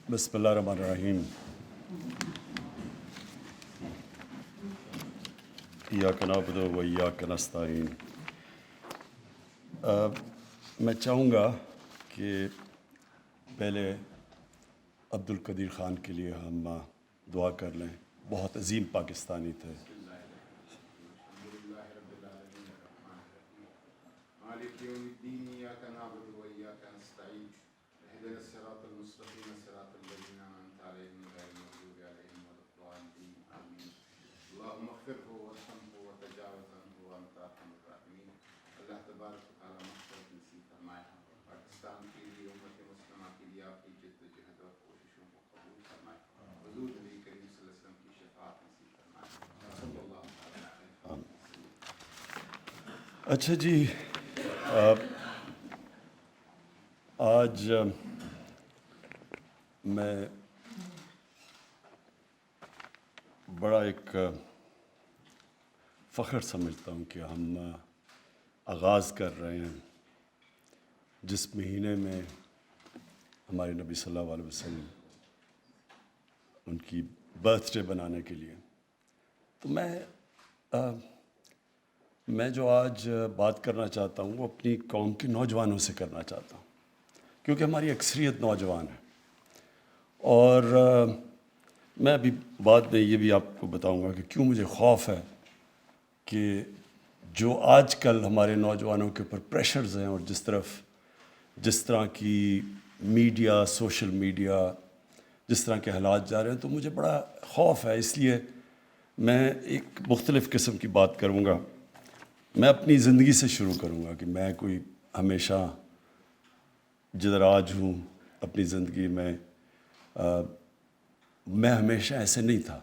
بسم اللہ الرحمن الرحیم. ایاک نعبد و ایاک نستعین. میں چاہوں گا کہ پہلے عبد القدیر خان کے لیے ہم دعا کر لیں. بہت عظیم پاکستانی تھے. اچھا جی، آج میں بڑا ایک فخر سمجھتا ہوں کہ ہم آغاز کر رہے ہیں جس مہینے میں ہمارے نبی صلی اللہ علیہ وسلم ان کی برتھ ڈے بنانے کے لیے. تو میں جو آج بات کرنا چاہتا ہوں وہ اپنی قوم کے نوجوانوں سے کرنا چاہتا ہوں، کیونکہ ہماری اکثریت نوجوان ہے. اور میں ابھی بعد میں یہ بھی آپ کو بتاؤں گا کہ کیوں مجھے خوف ہے کہ جو آج کل ہمارے نوجوانوں کے اوپر پریشرز ہیں اور جس طرح کی میڈیا، سوشل میڈیا، جس طرح کے حالات جا رہے ہیں، تو مجھے بڑا خوف ہے. اس لیے میں ایک مختلف قسم کی بات کروں گا. میں اپنی زندگی سے شروع کروں گا کہ میں کوئی ہمیشہ جدھر آج ہوں اپنی زندگی میں ہمیشہ ایسے نہیں تھا.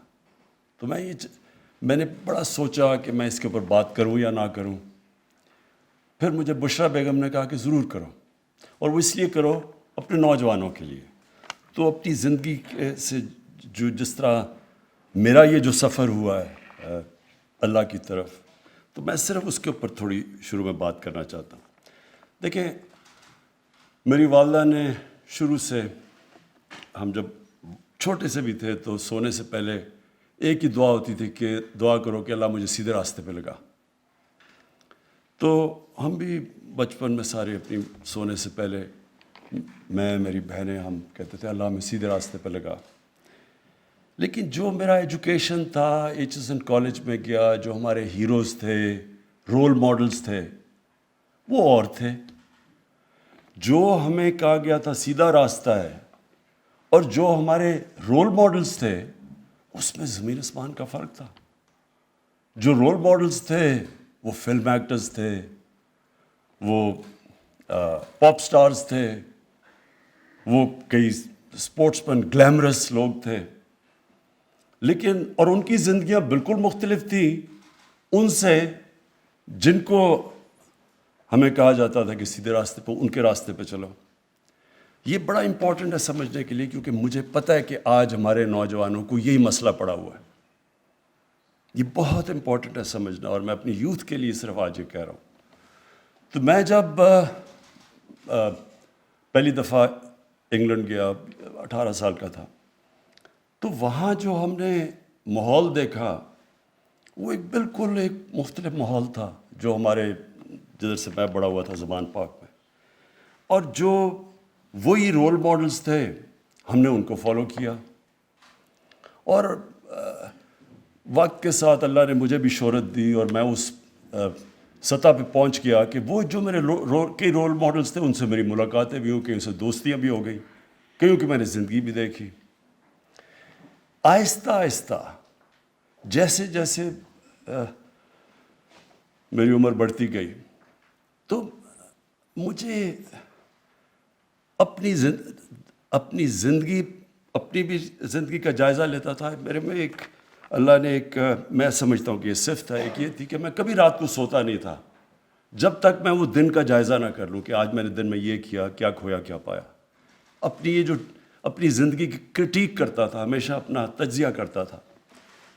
تو میں نے بڑا سوچا کہ میں اس کے اوپر بات کروں یا نہ کروں. پھر مجھے بشرا بیگم نے کہا کہ ضرور کرو، اور وہ اس لیے کرو اپنے نوجوانوں کے لیے. تو اپنی زندگی سے جس طرح میرا یہ جو سفر ہوا ہے اللہ کی طرف، تو میں صرف اس کے اوپر تھوڑی شروع میں بات کرنا چاہتا ہوں. دیکھیں، میری والدہ نے شروع سے، ہم جب چھوٹے سے بھی تھے تو سونے سے پہلے ایک ہی دعا ہوتی تھی کہ دعا کرو کہ اللہ مجھے سیدھے راستے پہ لگا. تو ہم بھی بچپن میں سارے اپنی سونے سے پہلے، میں، میری بہنیں، ہم کہتے تھے اللہ ہمیں سیدھے راستے پہ لگا. لیکن جو میرا ایجوکیشن تھا، HSN کالج میں گیا، جو ہمارے ہیروز تھے، رول ماڈلز تھے، وہ اور تھے. جو ہمیں کہا گیا تھا سیدھا راستہ ہے، اور جو ہمارے رول ماڈلز تھے، اس میں زمین آسمان کا فرق تھا. جو رول ماڈلز تھے وہ فلم ایکٹرز تھے، وہ پاپ سٹارز تھے، وہ کئی اسپورٹس مین، گلیمرس لوگ تھے. لیکن اور ان کی زندگیاں بالکل مختلف تھیں ان سے جن کو ہمیں کہا جاتا تھا کہ سیدھے راستے پہ، ان کے راستے پہ چلو. یہ بڑا امپورٹنٹ ہے سمجھنے کے لیے، کیونکہ مجھے پتہ ہے کہ آج ہمارے نوجوانوں کو یہی مسئلہ پڑا ہوا ہے. یہ بہت امپورٹنٹ ہے سمجھنا، اور میں اپنی یوتھ کے لیے صرف آج یہ کہہ رہا ہوں. تو میں جب پہلی دفعہ انگلینڈ گیا، 18 سال کا تھا، تو وہاں جو ہم نے ماحول دیکھا وہ بالکل ایک مختلف ماحول تھا جو ہمارے جدھر سے میں بڑا ہوا تھا زبان پاک میں. اور جو وہی رول ماڈلز تھے ہم نے ان کو فالو کیا. اور وقت کے ساتھ اللہ نے مجھے بھی شہرت دی، اور میں اس سطح پہ پہنچ گیا کہ وہ جو میرے کئی رول ماڈلز تھے ان سے میری ملاقاتیں بھی ہوں، کہیں سے دوستیاں بھی ہو گئیں، کہیں کہ میں نے زندگی بھی دیکھی. آہستہ آہستہ جیسے جیسے میری عمر بڑھتی گئی، تو مجھے اپنی بھی زندگی کا جائزہ لیتا تھا. میرے میں ایک اللہ نے ایک، میں سمجھتا ہوں کہ یہ صفت ہے، ایک یہ تھی کہ میں کبھی رات کو سوتا نہیں تھا جب تک میں وہ دن کا جائزہ نہ کر لوں کہ آج میں نے دن میں یہ کیا، کیا کھویا، کیا پایا. اپنی زندگی کی کرٹیک کرتا تھا، ہمیشہ اپنا تجزیہ کرتا تھا.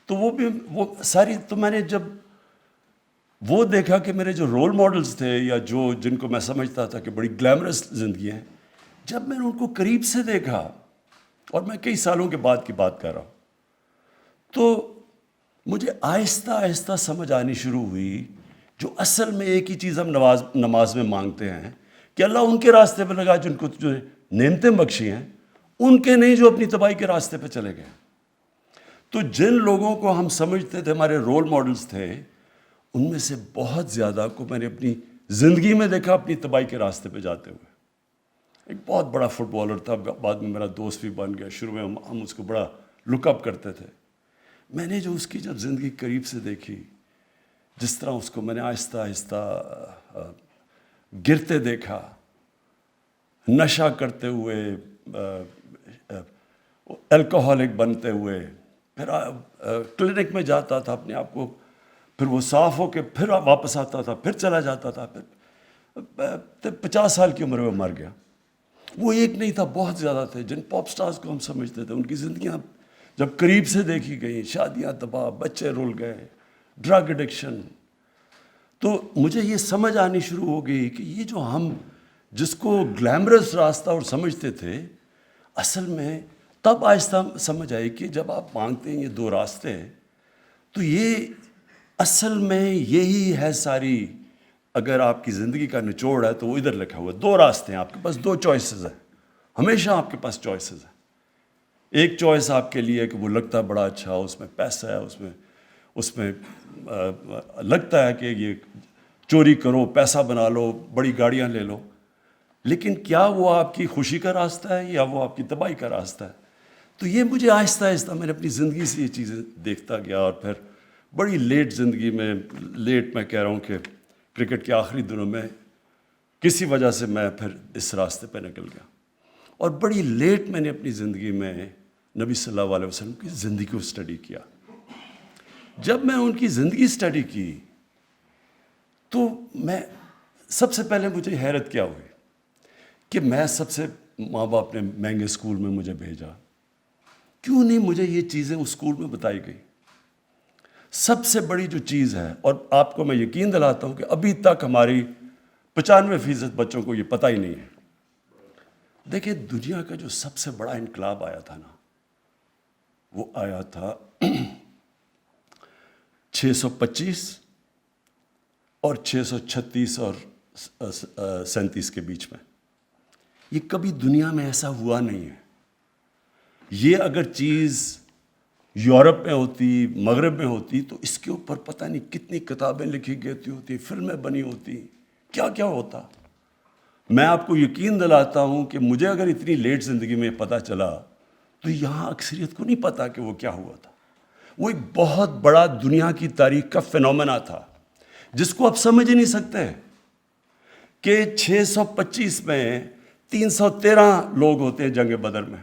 تو وہ ساری، تو میں نے جب وہ دیکھا کہ میرے جو رول ماڈلز تھے یا جن کو میں سمجھتا تھا کہ بڑی گلیمرس زندگی ہیں، جب میں نے ان کو قریب سے دیکھا اور میں کئی سالوں کے بعد کی بات کر رہا ہوں. تو مجھے آہستہ آہستہ سمجھ آنی شروع ہوئی جو اصل میں ایک ہی چیز ہم نماز میں مانگتے ہیں کہ اللہ ان کے راستے پہ لگا جن کو جو نعمتیں بخشی ہیں، ان کے نہیں جو اپنی تباہی کے راستے پہ چلے گئے. تو جن لوگوں کو ہم سمجھتے تھے ہمارے رول ماڈلز تھے، ان میں سے بہت زیادہ کو میں نے اپنی زندگی میں دیکھا اپنی تباہی کے راستے پہ جاتے ہوئے. ایک بہت بڑا فٹ بالر تھا، بعد میں میرا دوست بھی بن گیا. شروع میں ہم اس کو بڑا لک اپ کرتے تھے. میں نے جو اس کی جب زندگی قریب سے دیکھی، جس طرح اس کو میں نے آہستہ آہستہ گرتے دیکھا، نشہ کرتے ہوئے، الکوہولک بنتے ہوئے، پھر کلینک میں جاتا تھا اپنے آپ کو، پھر وہ صاف ہو کے پھر واپس آتا تھا، پھر چلا جاتا تھا، پھر 50 سال کی عمر میں مر گیا. وہ ایک نہیں تھا، بہت زیادہ تھے جن پاپ سٹارز کو ہم سمجھتے تھے. ان کی زندگیاں جب قریب سے دیکھی گئیں، شادیاں تباہ، بچے رول گئے، ڈرگ ایڈکشن، تو مجھے یہ سمجھ آنی شروع ہو گئی کہ یہ جو ہم جس کو گلیمرس راستہ اور سمجھتے تھے، اصل میں تب آہستہ سمجھ آئی کہ جب آپ مانگتے ہیں یہ دو راستے، تو یہ اصل میں یہی ہے ساری. اگر آپ کی زندگی کا نچوڑ ہے تو وہ ادھر لکھا ہوا ہے. دو راستے ہیں، آپ کے پاس دو چوائسز ہیں، ہمیشہ آپ کے پاس چوائسز ہیں. ایک چوائس آپ کے لیے کہ وہ لگتا ہے بڑا اچھا، اس میں پیسہ ہے، اس میں لگتا ہے کہ یہ چوری کرو، پیسہ بنا لو، بڑی گاڑیاں لے لو. لیکن کیا وہ آپ کی خوشی کا راستہ ہے یا وہ آپ کی تباہی کا راستہ ہے؟ تو یہ مجھے آہستہ آہستہ میں نے اپنی زندگی سے یہ چیزیں دیکھتا گیا. اور پھر بڑی لیٹ زندگی میں، لیٹ میں کہہ رہا ہوں کہ کرکٹ کے آخری دنوں میں کسی وجہ سے میں پھر اس راستے پہ نکل گیا. اور بڑی لیٹ میں نے اپنی زندگی میں نبی صلی اللہ علیہ وسلم کی زندگی کو اسٹڈی کیا. جب میں ان کی زندگی اسٹڈی کی تو میں سب سے پہلے مجھے حیرت کیا ہوئی کہ میں سب سے ماں باپ نے مہنگے اسکول میں مجھے بھیجا، کیوں نہیں مجھے یہ چیزیں اس اسکول میں بتائی گئی؟ سب سے بڑی جو چیز ہے، اور آپ کو میں یقین دلاتا ہوں کہ ابھی تک ہماری 95% بچوں کو یہ پتہ ہی نہیں ہے. دیکھیں، دنیا کا جو سب سے بڑا انقلاب آیا تھا نا، وہ آیا تھا 625 اور 636 اور 37 کے بیچ میں. یہ کبھی دنیا میں ایسا ہوا نہیں ہے. یہ اگر چیز یورپ میں ہوتی، مغرب میں ہوتی، تو اس کے اوپر پتہ نہیں کتنی کتابیں لکھی گئی ہوتی، فلمیں بنی ہوتی، کیا کیا ہوتا. میں آپ کو یقین دلاتا ہوں کہ مجھے اگر اتنی لیٹ زندگی میں پتہ چلا تو یہاں اکثریت کو نہیں پتا کہ وہ کیا ہوا تھا. وہ ایک بہت بڑا دنیا کی تاریخ کا فینومینا تھا جس کو آپ سمجھ ہی نہیں سکتے کہ 625 میں 313 لوگ ہوتے ہیں جنگ بدر میں،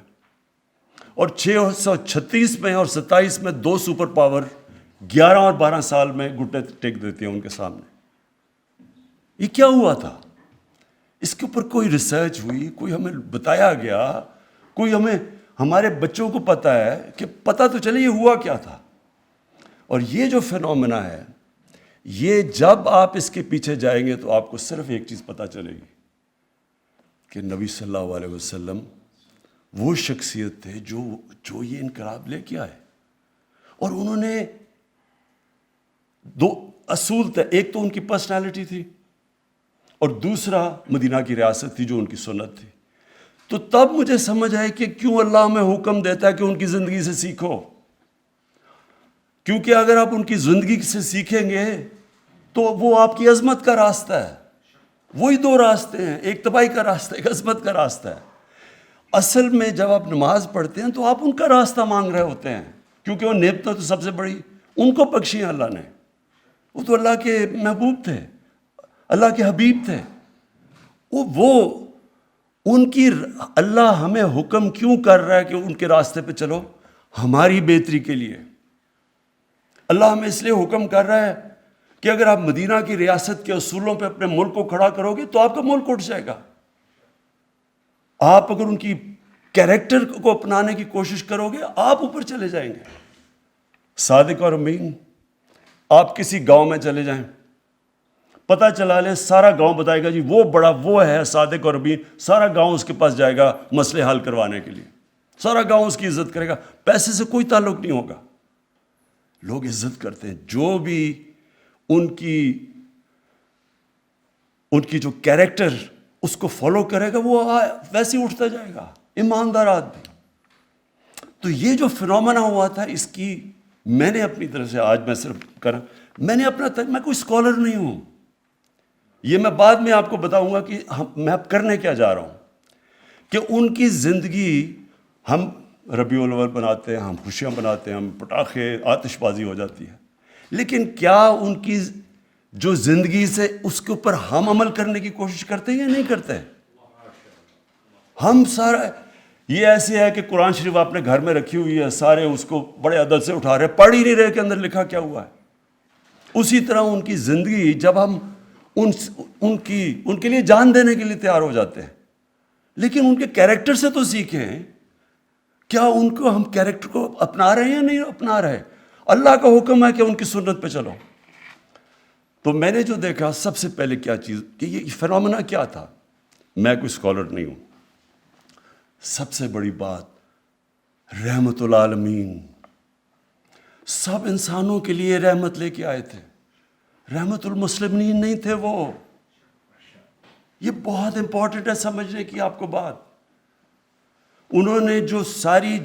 اور 636 میں اور 27 میں 2 سپر پاور 11 اور 12 سال میں گھٹنے ٹیک دیتے ہیں ان کے سامنے. یہ کیا ہوا تھا؟ اس کے اوپر کوئی ریسرچ ہوئی، کوئی ہمیں بتایا گیا، کوئی ہمارے بچوں کو پتہ ہے کہ پتہ تو چلے یہ ہوا کیا تھا. اور یہ جو فینومینا ہے، یہ جب آپ اس کے پیچھے جائیں گے تو آپ کو صرف ایک چیز پتہ چلے گی کہ نبی صلی اللہ علیہ وسلم وہ شخصیت تھے جو یہ انقلاب لے کے آئے. اور انہوں نے 2 اصول تھے، ایک تو ان کی پرسنالٹی تھی اور دوسرا مدینہ کی ریاست تھی جو ان کی سنت تھی. تو تب مجھے سمجھ آئے کہ کیوں اللہ ہمیں حکم دیتا ہے کہ ان کی زندگی سے سیکھو. کیونکہ اگر آپ ان کی زندگی سے سیکھیں گے تو وہ آپ کی عظمت کا راستہ ہے. وہی 2 راستے ہیں، ایک تباہی کا راستہ، ایک عظمت کا راستہ ہے. اصل میں جب آپ نماز پڑھتے ہیں تو آپ ان کا راستہ مانگ رہے ہوتے ہیں، کیونکہ وہ نعمتیں تو سب سے بڑی ان کو بخشی ہیں اللہ نے. وہ تو اللہ کے محبوب تھے، اللہ کے حبیب تھے. وہ ان کی اللہ ہمیں حکم کیوں کر رہا ہے کہ ان کے راستے پہ چلو؟ ہماری بہتری کے لیے. اللہ ہمیں اس لیے حکم کر رہا ہے کہ اگر آپ مدینہ کی ریاست کے اصولوں پہ اپنے ملک کو کھڑا کرو گے تو آپ کا ملک اٹھ جائے گا. آپ اگر ان کی کیریکٹر کو اپنانے کی کوشش کرو گے آپ اوپر چلے جائیں گے. صادق اور امین، آپ کسی گاؤں میں چلے جائیں، پتہ چلا لیں سارا گاؤں بتائے گا جی وہ بڑا وہ ہے صادق اور امین، سارا گاؤں اس کے پاس جائے گا مسئلے حل کروانے کے لیے. سارا گاؤں اس کی عزت کرے گا، پیسے سے کوئی تعلق نہیں ہوگا. لوگ عزت کرتے ہیں، جو بھی ان کی جو کیریکٹر اس کو فالو کرے گا وہ ویسے ہی اٹھتا جائے گا، ایماندار آدمی. تو یہ جو فنومنا ہوا تھا، اس کی میں نے اپنی طرف سے، آج میں صرف میں نے میں کوئی اسکالر نہیں ہوں. یہ میں بعد میں آپ کو بتاؤں گا کہ میں اب کرنے کیا جا رہا ہوں. کہ ان کی زندگی، ہم ربیع الاول بناتے ہیں، ہم خوشیاں مناتے ہیں، ہم پٹاخے، آتش بازی ہو جاتی ہے، لیکن کیا ان کی جو زندگی سے اس کے اوپر ہم عمل کرنے کی کوشش کرتے ہیں یا نہیں کرتے؟ ہم سارا یہ ایسے ہے کہ قرآن شریف آپ نے گھر میں رکھی ہوئی ہے، سارے اس کو بڑے ادب سے اٹھا رہے، پڑھ ہی نہیں رہے کہ اندر لکھا کیا ہوا ہے. اسی طرح ان کی زندگی، جب ہم ان کے لیے جان دینے کے لیے تیار ہو جاتے ہیں، لیکن ان کے کیریکٹر سے تو سیکھیں. کیا ان کو ہم کیریکٹر کو اپنا رہے ہیں یا نہیں اپنا رہے؟ اللہ کا حکم ہے کہ ان کی سنت پہ چلو. تو میں نے جو دیکھا سب سے پہلے کیا چیز کہ یہ فنومنا کیا تھا. میں کوئی اسکالر نہیں ہوں. سب سے بڑی بات، رحمت العالمین، سب انسانوں کے لیے رحمت لے کے آئے تھے. رحمت المسلمین نہیں تھے وہ. یہ بہت امپورٹنٹ ہے سمجھنے کی آپ کو بات. انہوں نے جو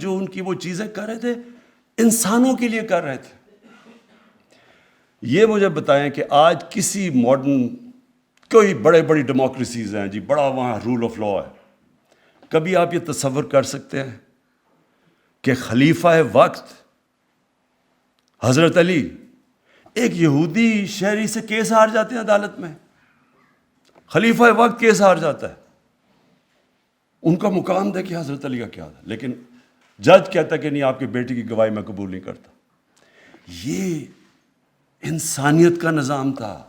ان کی وہ چیزیں کر رہے تھے، انسانوں کے لیے کر رہے تھے. یہ مجھے بتائیں کہ آج کسی ماڈرن کوئی بڑی ڈیموکریسیز ہیں جی، بڑا وہاں رول آف لا ہے، کبھی آپ یہ تصور کر سکتے ہیں کہ خلیفہ وقت حضرت علی ایک یہودی شہری سے کیس ہار جاتے ہیں عدالت میں؟ خلیفہ وقت کیس ہار جاتا ہے. ان کا مقام دیکھیں حضرت علی کا کیا تھا. لیکن جج کہتا کہ نہیں، آپ کی بیٹی کی گواہی میں قبول نہیں کرتا. یہ انسانیت کا نظام تھا.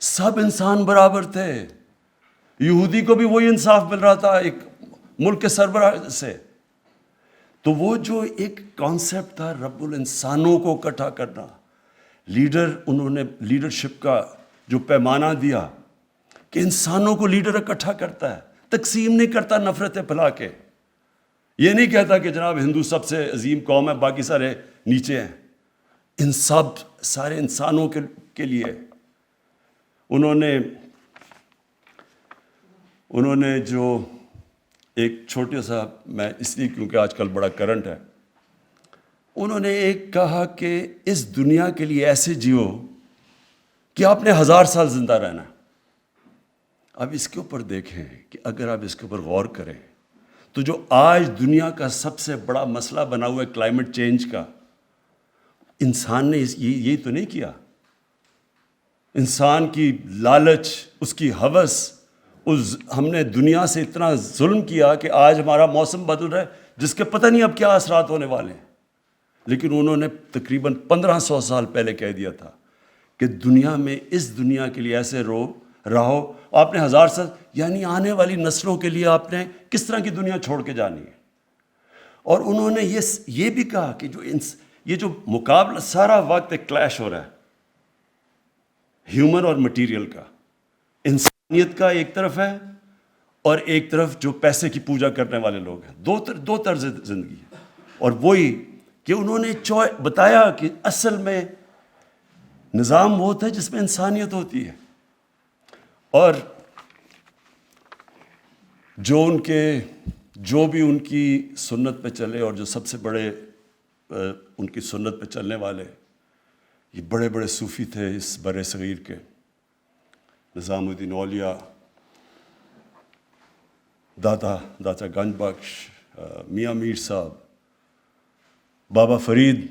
سب انسان برابر تھے. یہودی کو بھی وہی انصاف مل رہا تھا ایک ملک کے سربراہ سے. تو وہ جو ایک کانسیپٹ تھا رب الانسانوں کو اکٹھا کرنا، انہوں نے لیڈرشپ کا جو پیمانہ دیا کہ انسانوں کو لیڈر اکٹھا کرتا ہے، تقسیم نہیں کرتا نفرتیں پھیلا کے. یہ نہیں کہتا کہ جناب ہندو سب سے عظیم قوم ہے، باقی سارے نیچے ہیں. ان سارے انسانوں کے لیے انہوں نے جو ایک چھوٹے سا، میں اس لیے کیونکہ آج کل بڑا کرنٹ ہے، انہوں نے ایک کہا کہ اس دنیا کے لیے ایسے جیو کہ آپ نے 1000 سال زندہ رہنا. اب اس کے اوپر دیکھیں کہ اگر آپ اس کے اوپر غور کریں تو جو آج دنیا کا سب سے بڑا مسئلہ بنا ہوا ہے کلائمیٹ چینج کا، انسان نے یہ تو نہیں کیا. انسان کی لالچ، اس کی ہوس، ہم نے دنیا سے اتنا ظلم کیا کہ آج ہمارا موسم بدل رہا ہے جس کے پتہ نہیں اب کیا اثرات ہونے والے ہیں. لیکن انہوں نے تقریباً 1500 سال پہلے کہہ دیا تھا کہ دنیا میں، اس دنیا کے لیے ایسے رہو. آپ نے 1000 سال، یعنی آنے والی نسلوں کے لیے آپ نے کس طرح کی دنیا چھوڑ کے جانی ہے. اور انہوں نے یہ بھی کہا کہ یہ جو مقابلہ سارا وقت ایک کلیش ہو رہا ہے ہیومن اور مٹیریل کا، انسانیت کا ایک طرف ہے اور ایک طرف جو پیسے کی پوجا کرنے والے لوگ ہیں. دو طرز زندگی ہے. اور وہی کہ انہوں نے بتایا کہ اصل میں نظام وہ ہوتا ہے جس میں انسانیت ہوتی ہے. اور جو بھی ان کی سنت پہ چلے، اور جو سب سے بڑے ان کی سنت پہ چلنے والے، یہ بڑے بڑے صوفی تھے اس بر صغیر کے. نظام الدین اولیاء، داتا گنج بخش، میاں میر صاحب، بابا فرید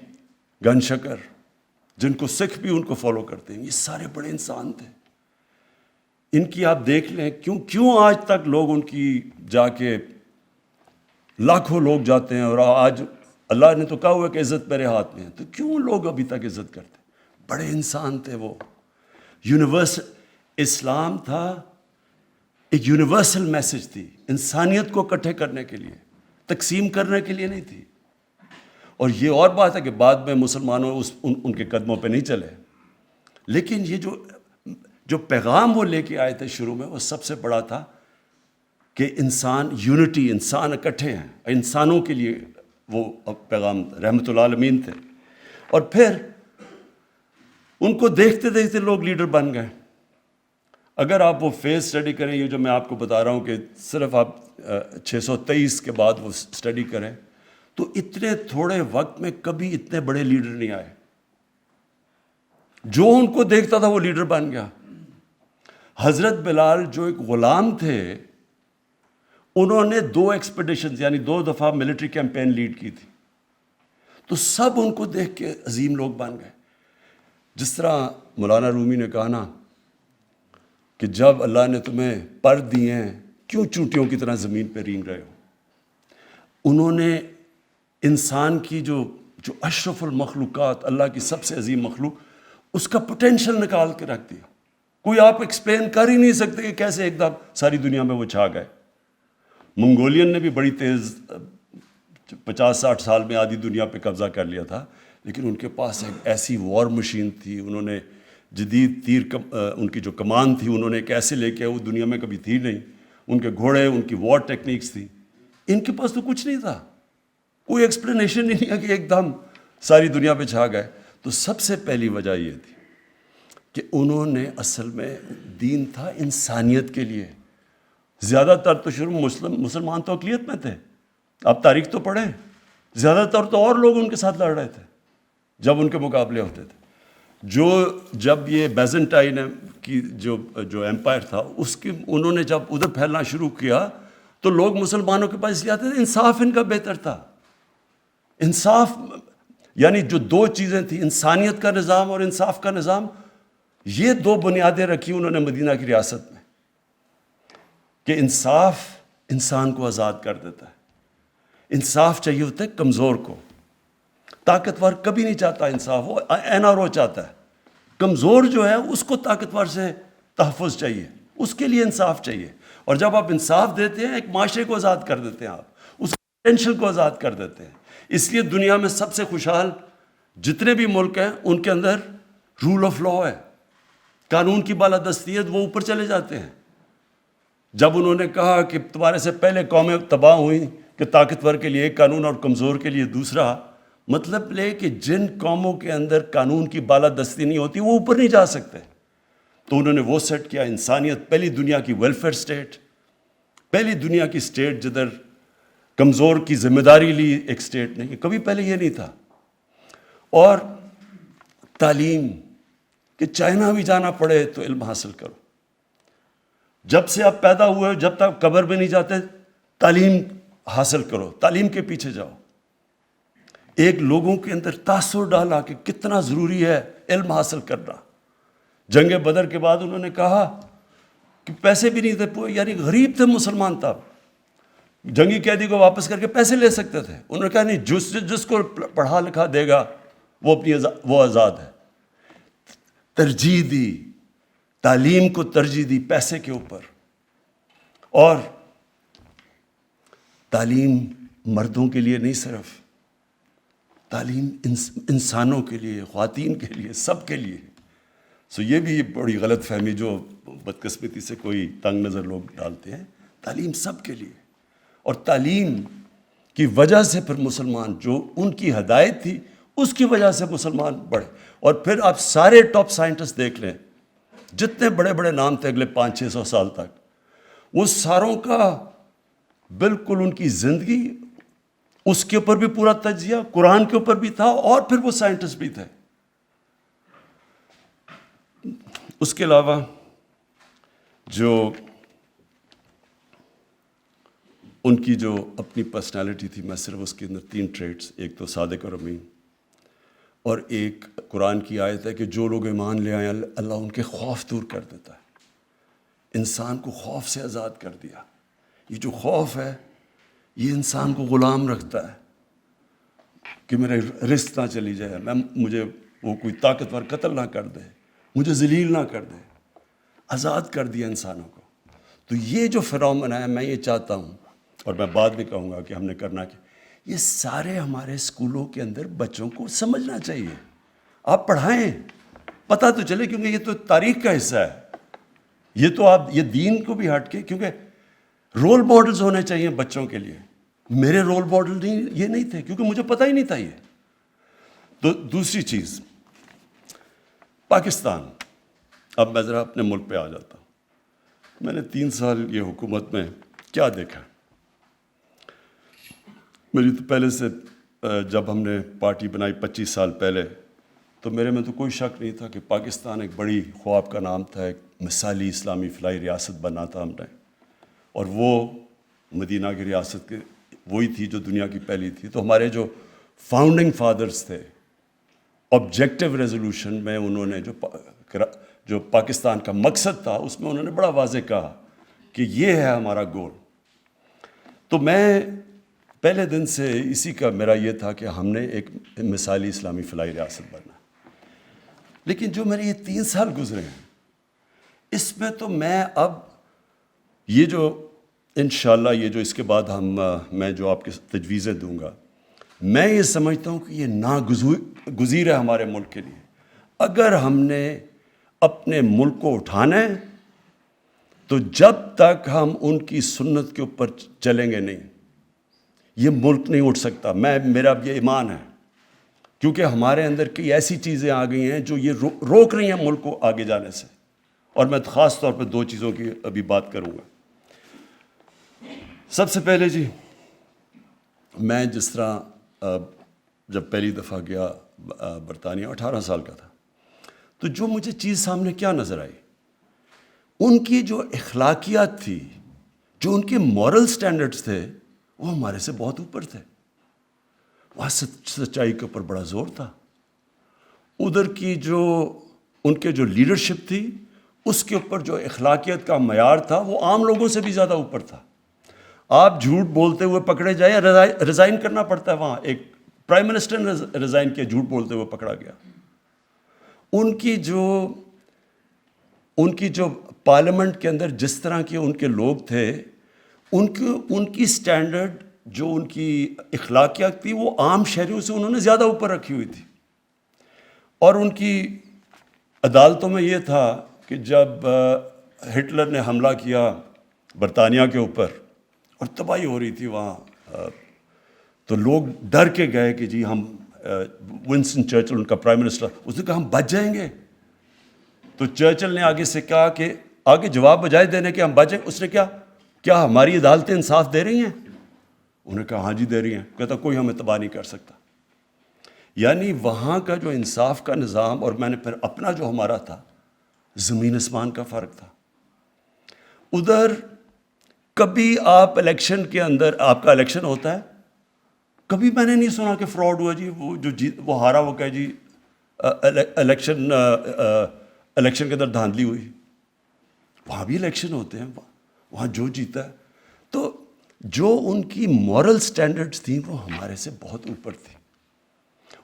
گنج شکر، جن کو سکھ بھی ان کو فالو کرتے ہیں، یہ سارے بڑے انسان تھے. ان کی آپ دیکھ لیں کیوں آج تک لوگ ان کی جا کے لاکھوں لوگ جاتے ہیں. اور آج اللہ نے تو کہا ہوا کہ عزت میرے ہاتھ میں ہے، تو کیوں لوگ ابھی تک عزت کرتے ہیں؟ بڑے انسان تھے وہ. یونیورسل اسلام تھا، ایک یونیورسل میسج تھی، انسانیت کو اکٹھے کرنے کے لیے، تقسیم کرنے کے لیے نہیں تھی. اور یہ اور بات ہے کہ بعد میں مسلمانوں ان کے قدموں پہ نہیں چلے، لیکن یہ جو پیغام وہ لے کے آئے تھے شروع میں، وہ سب سے بڑا تھا کہ انسان یونٹی، انسان اکٹھے ہیں، انسانوں کے لیے وہ پیغام رحمت العالمین تھے. اور پھر ان کو دیکھتے دیکھتے لوگ لیڈر بن گئے. اگر آپ وہ فیز اسٹڈی کریں، یہ جو میں آپ کو بتا رہا ہوں کہ صرف آپ 623 کے بعد وہ اسٹڈی کریں، تو اتنے تھوڑے وقت میں کبھی اتنے بڑے لیڈر نہیں آئے. جو ان کو دیکھتا تھا وہ لیڈر بن گیا. حضرت بلال جو ایک غلام تھے، انہوں نے 2 ایکسپیڈیشنز یعنی 2 دفعہ ملٹری کیمپین لیڈ کی تھی، تو سب ان کو دیکھ کے عظیم لوگ بن گئے. جس طرح مولانا رومی نے کہا نا کہ جب اللہ نے تمہیں پر دیے ہیں کیوں چونٹیوں کی طرح زمین پہ رینگ رہے ہو. انہوں نے انسان کی جو اشرف المخلوقات، اللہ کی سب سے عظیم مخلوق، اس کا پوٹینشل نکال کے رکھ دیا. کوئی آپ ایکسپلین کر ہی نہیں سکتے کہ کیسے ایک دم ساری دنیا میں وہ چھا گئے. منگولین نے بھی بڑی تیز 50-60 سال میں آدھی دنیا پہ قبضہ کر لیا تھا، لیکن ان کے پاس ایک ایسی وار مشین تھی. انہوں نے جدید ان کی جو کمان تھی انہوں نے ایک ایسے لے کے وہ دنیا میں کبھی تھی نہیں. ان کے گھوڑے، ان کی وار ٹیکنیکس تھی. ان کے پاس تو کچھ نہیں تھا، کوئی ایکسپلینیشن نہیں ہے کہ ایک دم ساری دنیا پہ چھا گئے. تو سب سے پہلی وجہ یہ تھی کہ انہوں نے اصل میں دین تھا انسانیت کے لیے. زیادہ تر تو شروع مسلمان تو اقلیت میں تھے، آپ تاریخ تو پڑھیں، زیادہ تر تو اور لوگ ان کے ساتھ لڑ رہے تھے جب ان کے مقابلے ہوتے تھے. جب یہ بیزنٹائن کی جو ایمپائر تھا، اس کی انہوں نے جب ادھر پھیلنا شروع کیا تو لوگ مسلمانوں کے پاس اس لیے آتے تھے، انصاف ان کا بہتر تھا. انصاف یعنی جو 2 چیزیں تھیں، انسانیت کا نظام اور انصاف کا نظام، یہ 2 بنیادیں رکھی انہوں نے مدینہ کی ریاست میں کہ انصاف انسان کو آزاد کر دیتا ہے. انصاف چاہیے ہوتا ہے کمزور کو، طاقتور کبھی نہیں چاہتا انصاف، وہ این آر او چاہتا ہے. کمزور جو ہے اس کو طاقتور سے تحفظ چاہیے، اس کے لیے انصاف چاہیے. اور جب آپ انصاف دیتے ہیں ایک معاشرے کو آزاد کر دیتے ہیں، آپ اس پوٹینشل کو آزاد کر دیتے ہیں. اس لیے دنیا میں سب سے خوشحال جتنے بھی ملک ہیں ان کے اندر رول آف لا ہے، قانون کی بالادستی ہے، وہ اوپر چلے جاتے ہیں. جب انہوں نے کہا کہ تمہارے سے پہلے قومیں تباہ ہوئیں کہ طاقتور کے لیے ایک قانون اور کمزور کے لیے دوسرا، مطلب لے کہ جن قوموں کے اندر قانون کی بالادستی نہیں ہوتی وہ اوپر نہیں جا سکتے. تو انہوں نے وہ سیٹ کیا، انسانیت، پہلی دنیا کی ویلفیئر اسٹیٹ، پہلی دنیا کی اسٹیٹ جدھر کمزور کی ذمہ داری لی ایک اسٹیٹ نے، کبھی پہلے یہ نہیں تھا. اور تعلیم، کہ چائنا بھی جانا پڑے تو علم حاصل کرو. جب سے آپ پیدا ہوئے جب تک قبر میں نہیں جاتے تعلیم حاصل کرو، تعلیم کے پیچھے جاؤ. ایک لوگوں کے اندر تاثر ڈالا کہ کتنا ضروری ہے علم حاصل کرنا. جنگ بدر کے بعد انہوں نے کہا کہ پیسے بھی نہیں تھے، یعنی غریب تھے مسلمان تب، جنگی قیدی کو واپس کر کے پیسے لے سکتے تھے. انہوں نے کہا نہیں، جس کو پڑھا لکھا دے گا وہ آزاد ہے. ترجیح دی، تعلیم کو ترجیح دی پیسے کے اوپر. اور تعلیم مردوں کے لیے نہیں، صرف تعلیم انسانوں کے لیے، خواتین کے لیے، سب کے لیے. یہ بھی بڑی غلط فہمی جو بدقسمتی سے کوئی تنگ نظر لوگ ڈالتے ہیں. تعلیم سب کے لیے، اور تعلیم کی وجہ سے پھر مسلمان، جو ان کی ہدایت تھی اس کی وجہ سے مسلمان بڑھے. اور پھر آپ سارے ٹاپ سائنٹسٹ دیکھ لیں، جتنے بڑے بڑے نام تھے اگلے 500-600 سال تک، وہ ساروں کا بالکل ان کی زندگی اس کے اوپر بھی پورا تجزیہ قرآن کے اوپر بھی تھا، اور پھر وہ سائنٹسٹ بھی تھے. اس کے علاوہ جو ان کی جو اپنی پرسنالٹی تھی، میں صرف اس کے اندر 3 ٹریٹس، ایک تو صادق اور امین، اور ایک قرآن کی آیت ہے کہ جو لوگ ایمان لے آئیں اللہ ان کے خوف دور کر دیتا ہے. انسان کو خوف سے آزاد کر دیا. یہ جو خوف ہے یہ انسان کو غلام رکھتا ہے کہ میرے رزق نہ چلی جائے، مجھے وہ کوئی طاقتور قتل نہ کر دے، مجھے ذلیل نہ کر دے. آزاد کر دیا انسانوں کو. تو یہ جو فنومنا ہے، میں یہ چاہتا ہوں، اور میں بعد میں کہوں گا کہ ہم نے کرنا کیا، یہ سارے ہمارے اسکولوں کے اندر بچوں کو سمجھنا چاہیے. آپ پڑھائیں، پتہ تو چلے، کیونکہ یہ تو تاریخ کا حصہ ہے. یہ تو آپ یہ دین کو بھی ہٹ کے، کیونکہ رول ماڈلز ہونے چاہیے بچوں کے لیے. میرے رول ماڈل یہ نہیں تھے، کیونکہ مجھے پتہ ہی نہیں تھا یہ. تو دوسری چیز پاکستان. اب میں ذرا اپنے ملک پہ آ جاتا ہوں. میں نے 3 سال یہ حکومت میں کیا دیکھا. میری تو پہلے سے جب ہم نے پارٹی بنائی 25 سال پہلے، تو میرے میں تو کوئی شک نہیں تھا کہ پاکستان ایک بڑی خواب کا نام تھا، ایک مثالی اسلامی فلاحی ریاست بننا تھا ہم نے. اور وہ مدینہ کی ریاست کے وہی تھی جو دنیا کی پہلی تھی. تو ہمارے جو فاؤنڈنگ فادرز تھے، آبجیکٹیو ریزولوشن میں انہوں نے جو پاکستان کا مقصد تھا، اس میں انہوں نے بڑا واضح کہا کہ یہ ہے ہمارا گول. تو میں پہلے دن سے اسی کا میرا یہ تھا کہ ہم نے ایک مثالی اسلامی فلاحی ریاست بننا. لیکن جو میرے یہ 3 سال گزرے ہیں، اس میں تو میں اب یہ جو انشاءاللہ یہ جو اس کے بعد میں جو آپ کے تجویزیں دوں گا، میں یہ سمجھتا ہوں کہ یہ ناگزیر ہے ہمارے ملک کے لیے. اگر ہم نے اپنے ملک کو اٹھانا ہے تو جب تک ہم ان کی سنت کے اوپر چلیں گے نہیں، یہ ملک نہیں اٹھ سکتا. میرا اب یہ ایمان ہے، کیونکہ ہمارے اندر کئی ایسی چیزیں آ گئی ہیں جو یہ روک رہی ہیں ملک کو آگے جانے سے. اور میں خاص طور پہ 2 چیزوں کی ابھی بات کروں گا. سب سے پہلے جی، میں جس طرح جب پہلی دفعہ گیا برطانیہ 18 سال کا تھا، تو جو مجھے چیز سامنے کیا نظر آئی، ان کی جو اخلاقیات تھی، جو ان کے مورل سٹینڈرڈز تھے، وہ ہمارے سے بہت اوپر تھے. وہاں سچائی کے اوپر بڑا زور تھا. ادھر کی جو ان کے جو لیڈرشپ تھی، اس کے اوپر جو اخلاقیات کا معیار تھا، وہ عام لوگوں سے بھی زیادہ اوپر تھا. آپ جھوٹ بولتے ہوئے پکڑے جائیں، ریزائن کرنا پڑتا ہے. وہاں ایک پرائم منسٹر نے ریزائن کیا، جھوٹ بولتے ہوئے پکڑا گیا. ان کی جو پارلیمنٹ کے اندر جس طرح کے ان کے لوگ تھے، ان کی سٹینڈرڈ جو ان کی اخلاقیات تھی، وہ عام شہریوں سے انہوں نے زیادہ اوپر رکھی ہوئی تھی. اور ان کی عدالتوں میں یہ تھا کہ جب ہٹلر نے حملہ کیا برطانیہ کے اوپر اور تباہی ہو رہی تھی وہاں، تو لوگ ڈر کے گئے کہ جی ہم ونسٹن چرچل ان کا پرائم منسٹر، اس نے کہا ہم بچ جائیں گے. تو چرچل نے آگے سے کہا کہ آگے جواب بجائے دینے کہ ہم بچیں، اس نے کیا ہماری عدالتیں انصاف دے رہی ہیں؟ انہوں نے کہا ہاں جی دے رہی ہیں. کہتا کوئی ہمیں تباہ نہیں کر سکتا. یعنی وہاں کا جو انصاف کا نظام، اور میں نے پھر اپنا جو ہمارا تھا، زمین آسمان کا فرق تھا. ادھر کبھی آپ الیکشن کے اندر، آپ کا الیکشن ہوتا ہے، کبھی میں نے نہیں سنا کہ فراڈ ہوا جی، وہ ہارا، وہ کہا جی الیکشن کے اندر دھاندلی ہوئی. وہاں بھی الیکشن ہوتے ہیں، وہاں جو جیتا ہے. تو جو ان کی مورل سٹینڈرڈز تھیں، وہ ہمارے سے بہت اوپر تھی.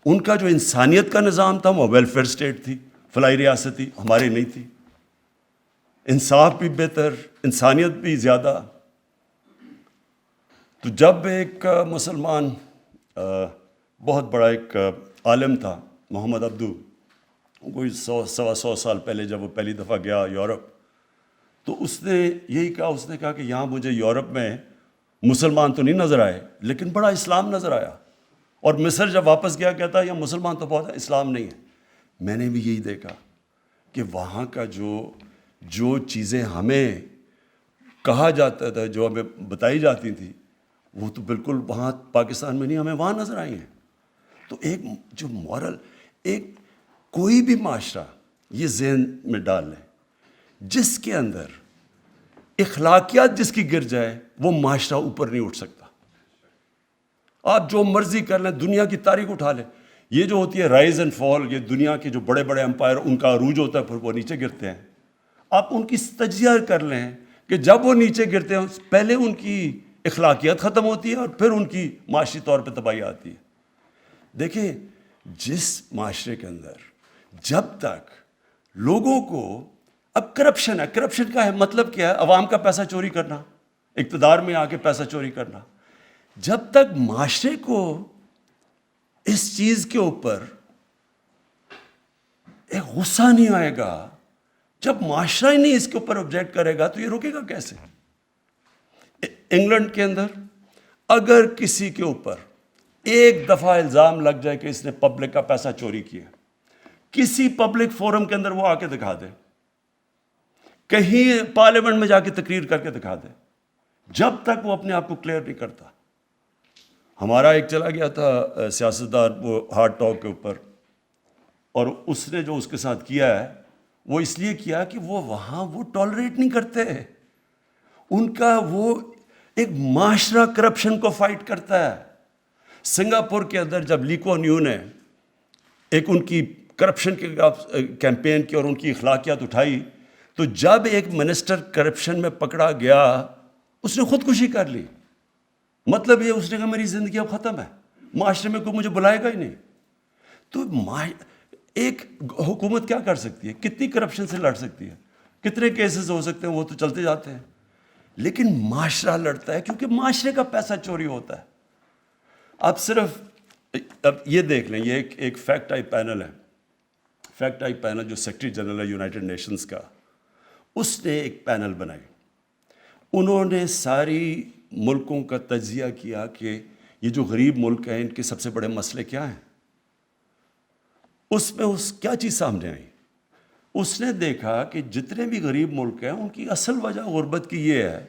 ان کا جو انسانیت کا نظام تھا، وہ ویلفیئر اسٹیٹ تھی، فلاحی ریاست تھی، ہمارے نہیں تھی. انصاف بھی بہتر، انسانیت بھی زیادہ. تو جب ایک مسلمان بہت بڑا ایک عالم تھا، محمد عبدو، کوئی 100 سال پہلے جب وہ پہلی دفعہ گیا یورپ، تو اس نے یہی کہا، اس نے کہا کہ یہاں مجھے یورپ میں مسلمان تو نہیں نظر آئے، لیکن بڑا اسلام نظر آیا. اور مصر جب واپس گیا، کہتا ہے یہ مسلمان تو بہت ہے، اسلام نہیں ہے. میں نے بھی یہی دیکھا کہ وہاں کا جو چیزیں ہمیں کہا جاتا تھا، جو ہمیں بتائی جاتی تھیں، وہ تو بالکل وہاں پاکستان میں نہیں، ہمیں وہاں نظر آئی ہیں. تو ایک جو مورل، کوئی بھی معاشرہ یہ ذہن میں ڈال لیں، جس کے اندر اخلاقیات جس کی گر جائے، وہ معاشرہ اوپر نہیں اٹھ سکتا. آپ جو مرضی کر لیں، دنیا کی تاریخ اٹھا لیں، یہ جو ہوتی ہے رائز اینڈ فال، یہ دنیا کے جو بڑے بڑے امپائر، ان کا عروج ہوتا ہے، پھر وہ نیچے گرتے ہیں. آپ ان کی تجزیہ کر لیں کہ جب وہ نیچے گرتے ہیں، پہلے ان کی اخلاقیات ختم ہوتی ہے اور پھر ان کی معاشی طور پہ تباہی آتی ہے. دیکھیں، جس معاشرے کے اندر جب تک لوگوں کو، اب کرپشن ہے، کرپشن کا مطلب کیا ہے؟ عوام کا پیسہ چوری کرنا، اقتدار میں آ کے پیسہ چوری کرنا. جب تک معاشرے کو اس چیز کے اوپر ایک غصہ نہیں آئے گا، جب معاشرہ ہی نہیں اس کے اوپر آبجیکٹ کرے گا، تو یہ روکے گا کیسے؟ انگلینڈ کے اندر اگر کسی کے اوپر ایک دفعہ الزام لگ جائے کہ اس نے پبلک کا پیسہ چوری کیا، کسی پبلک فورم کے اندر وہ آ کے دکھا دے، کہیں پارلیمنٹ میں جا کے تقریر کر کے دکھا دے، جب تک وہ اپنے آپ کو کلیئر نہیں کرتا. ہمارا ایک چلا گیا تھا سیاستدان وہ ہارٹ ٹاک کے اوپر، اور اس نے جو اس کے ساتھ کیا ہے وہ اس لیے کیا کہ وہ وہاں وہ ٹالریٹ نہیں کرتے. ان کا وہ ایک معاشرہ کرپشن کو فائٹ کرتا ہے. سنگاپور کے اندر جب لی کوان یو نے ایک ان کی کرپشن کے کیمپین کی اور ان کی اخلاقیات اٹھائی، تو جب ایک منسٹر کرپشن میں پکڑا گیا اس نے خودکشی کر لی. مطلب یہ اس نے کہا میری زندگی اب ختم ہے، معاشرے میں کوئی مجھے بلائے گا ہی نہیں. تو ایک حکومت کیا کر سکتی ہے؟ کتنی کرپشن سے لڑ سکتی ہے؟ کتنے کیسز ہو سکتے ہیں؟ وہ تو چلتے جاتے ہیں. لیکن معاشرہ لڑتا ہے کیونکہ معاشرے کا پیسہ چوری ہوتا ہے. آپ صرف اب یہ دیکھ لیں، یہ ایک فیکٹ آئی پینل ہے. فیکٹ آئی پینل جو سیکرٹری جنرل ہے یونائٹڈ نیشنز کا، اس نے ایک پینل بنائی. انہوں نے ساری ملکوں کا تجزیہ کیا کہ یہ جو غریب ملک ہیں ان کے سب سے بڑے مسئلے کیا ہیں. اس میں کیا چیز سامنے آئی؟ اس نے دیکھا کہ جتنے بھی غریب ملک ہیں ان کی اصل وجہ غربت کی یہ ہے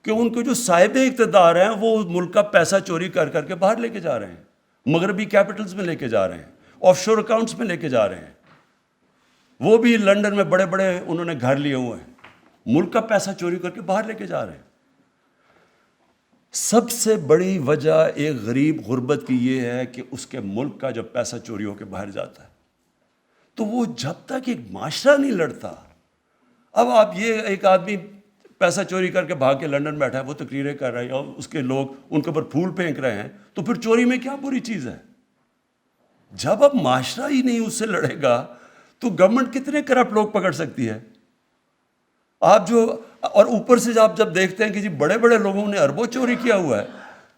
کہ ان کو جو صاحب اقتدار ہیں وہ ملک کا پیسہ چوری کر کر کے باہر لے کے جا رہے ہیں، مغربی کیپٹلز میں لے کے جا رہے ہیں، آف شور اکاؤنٹس میں لے کے جا رہے ہیں. وہ بھی لنڈن میں بڑے بڑے انہوں نے گھر لیے ہوئے ہیں، ملک کا پیسہ چوری کر کے باہر لے کے جا رہے ہیں. سب سے بڑی وجہ ایک غریب غربت کی یہ ہے کہ اس کے ملک کا جب پیسہ چوری ہو کے باہر جاتا ہے تو وہ جب تک ایک معاشرہ نہیں لڑتا. اب آپ یہ ایک آدمی پیسہ چوری کر کے بھاگ کے لنڈن بیٹھا ہے، وہ تقریریں کر رہے ہیں اور اس کے لوگ ان کے اوپر پھول پھینک رہے ہیں، تو پھر چوری میں کیا بری چیز ہے؟ جب اب معاشرہ ہی نہیں اس سے لڑے گا تو گورنمنٹ کتنے کرپٹ لوگ پکڑ سکتی ہے؟ آپ جو اور اوپر سے آپ جب دیکھتے ہیں کہ جی بڑے بڑے لوگوں نے اربوں چوری کیا ہوا ہے،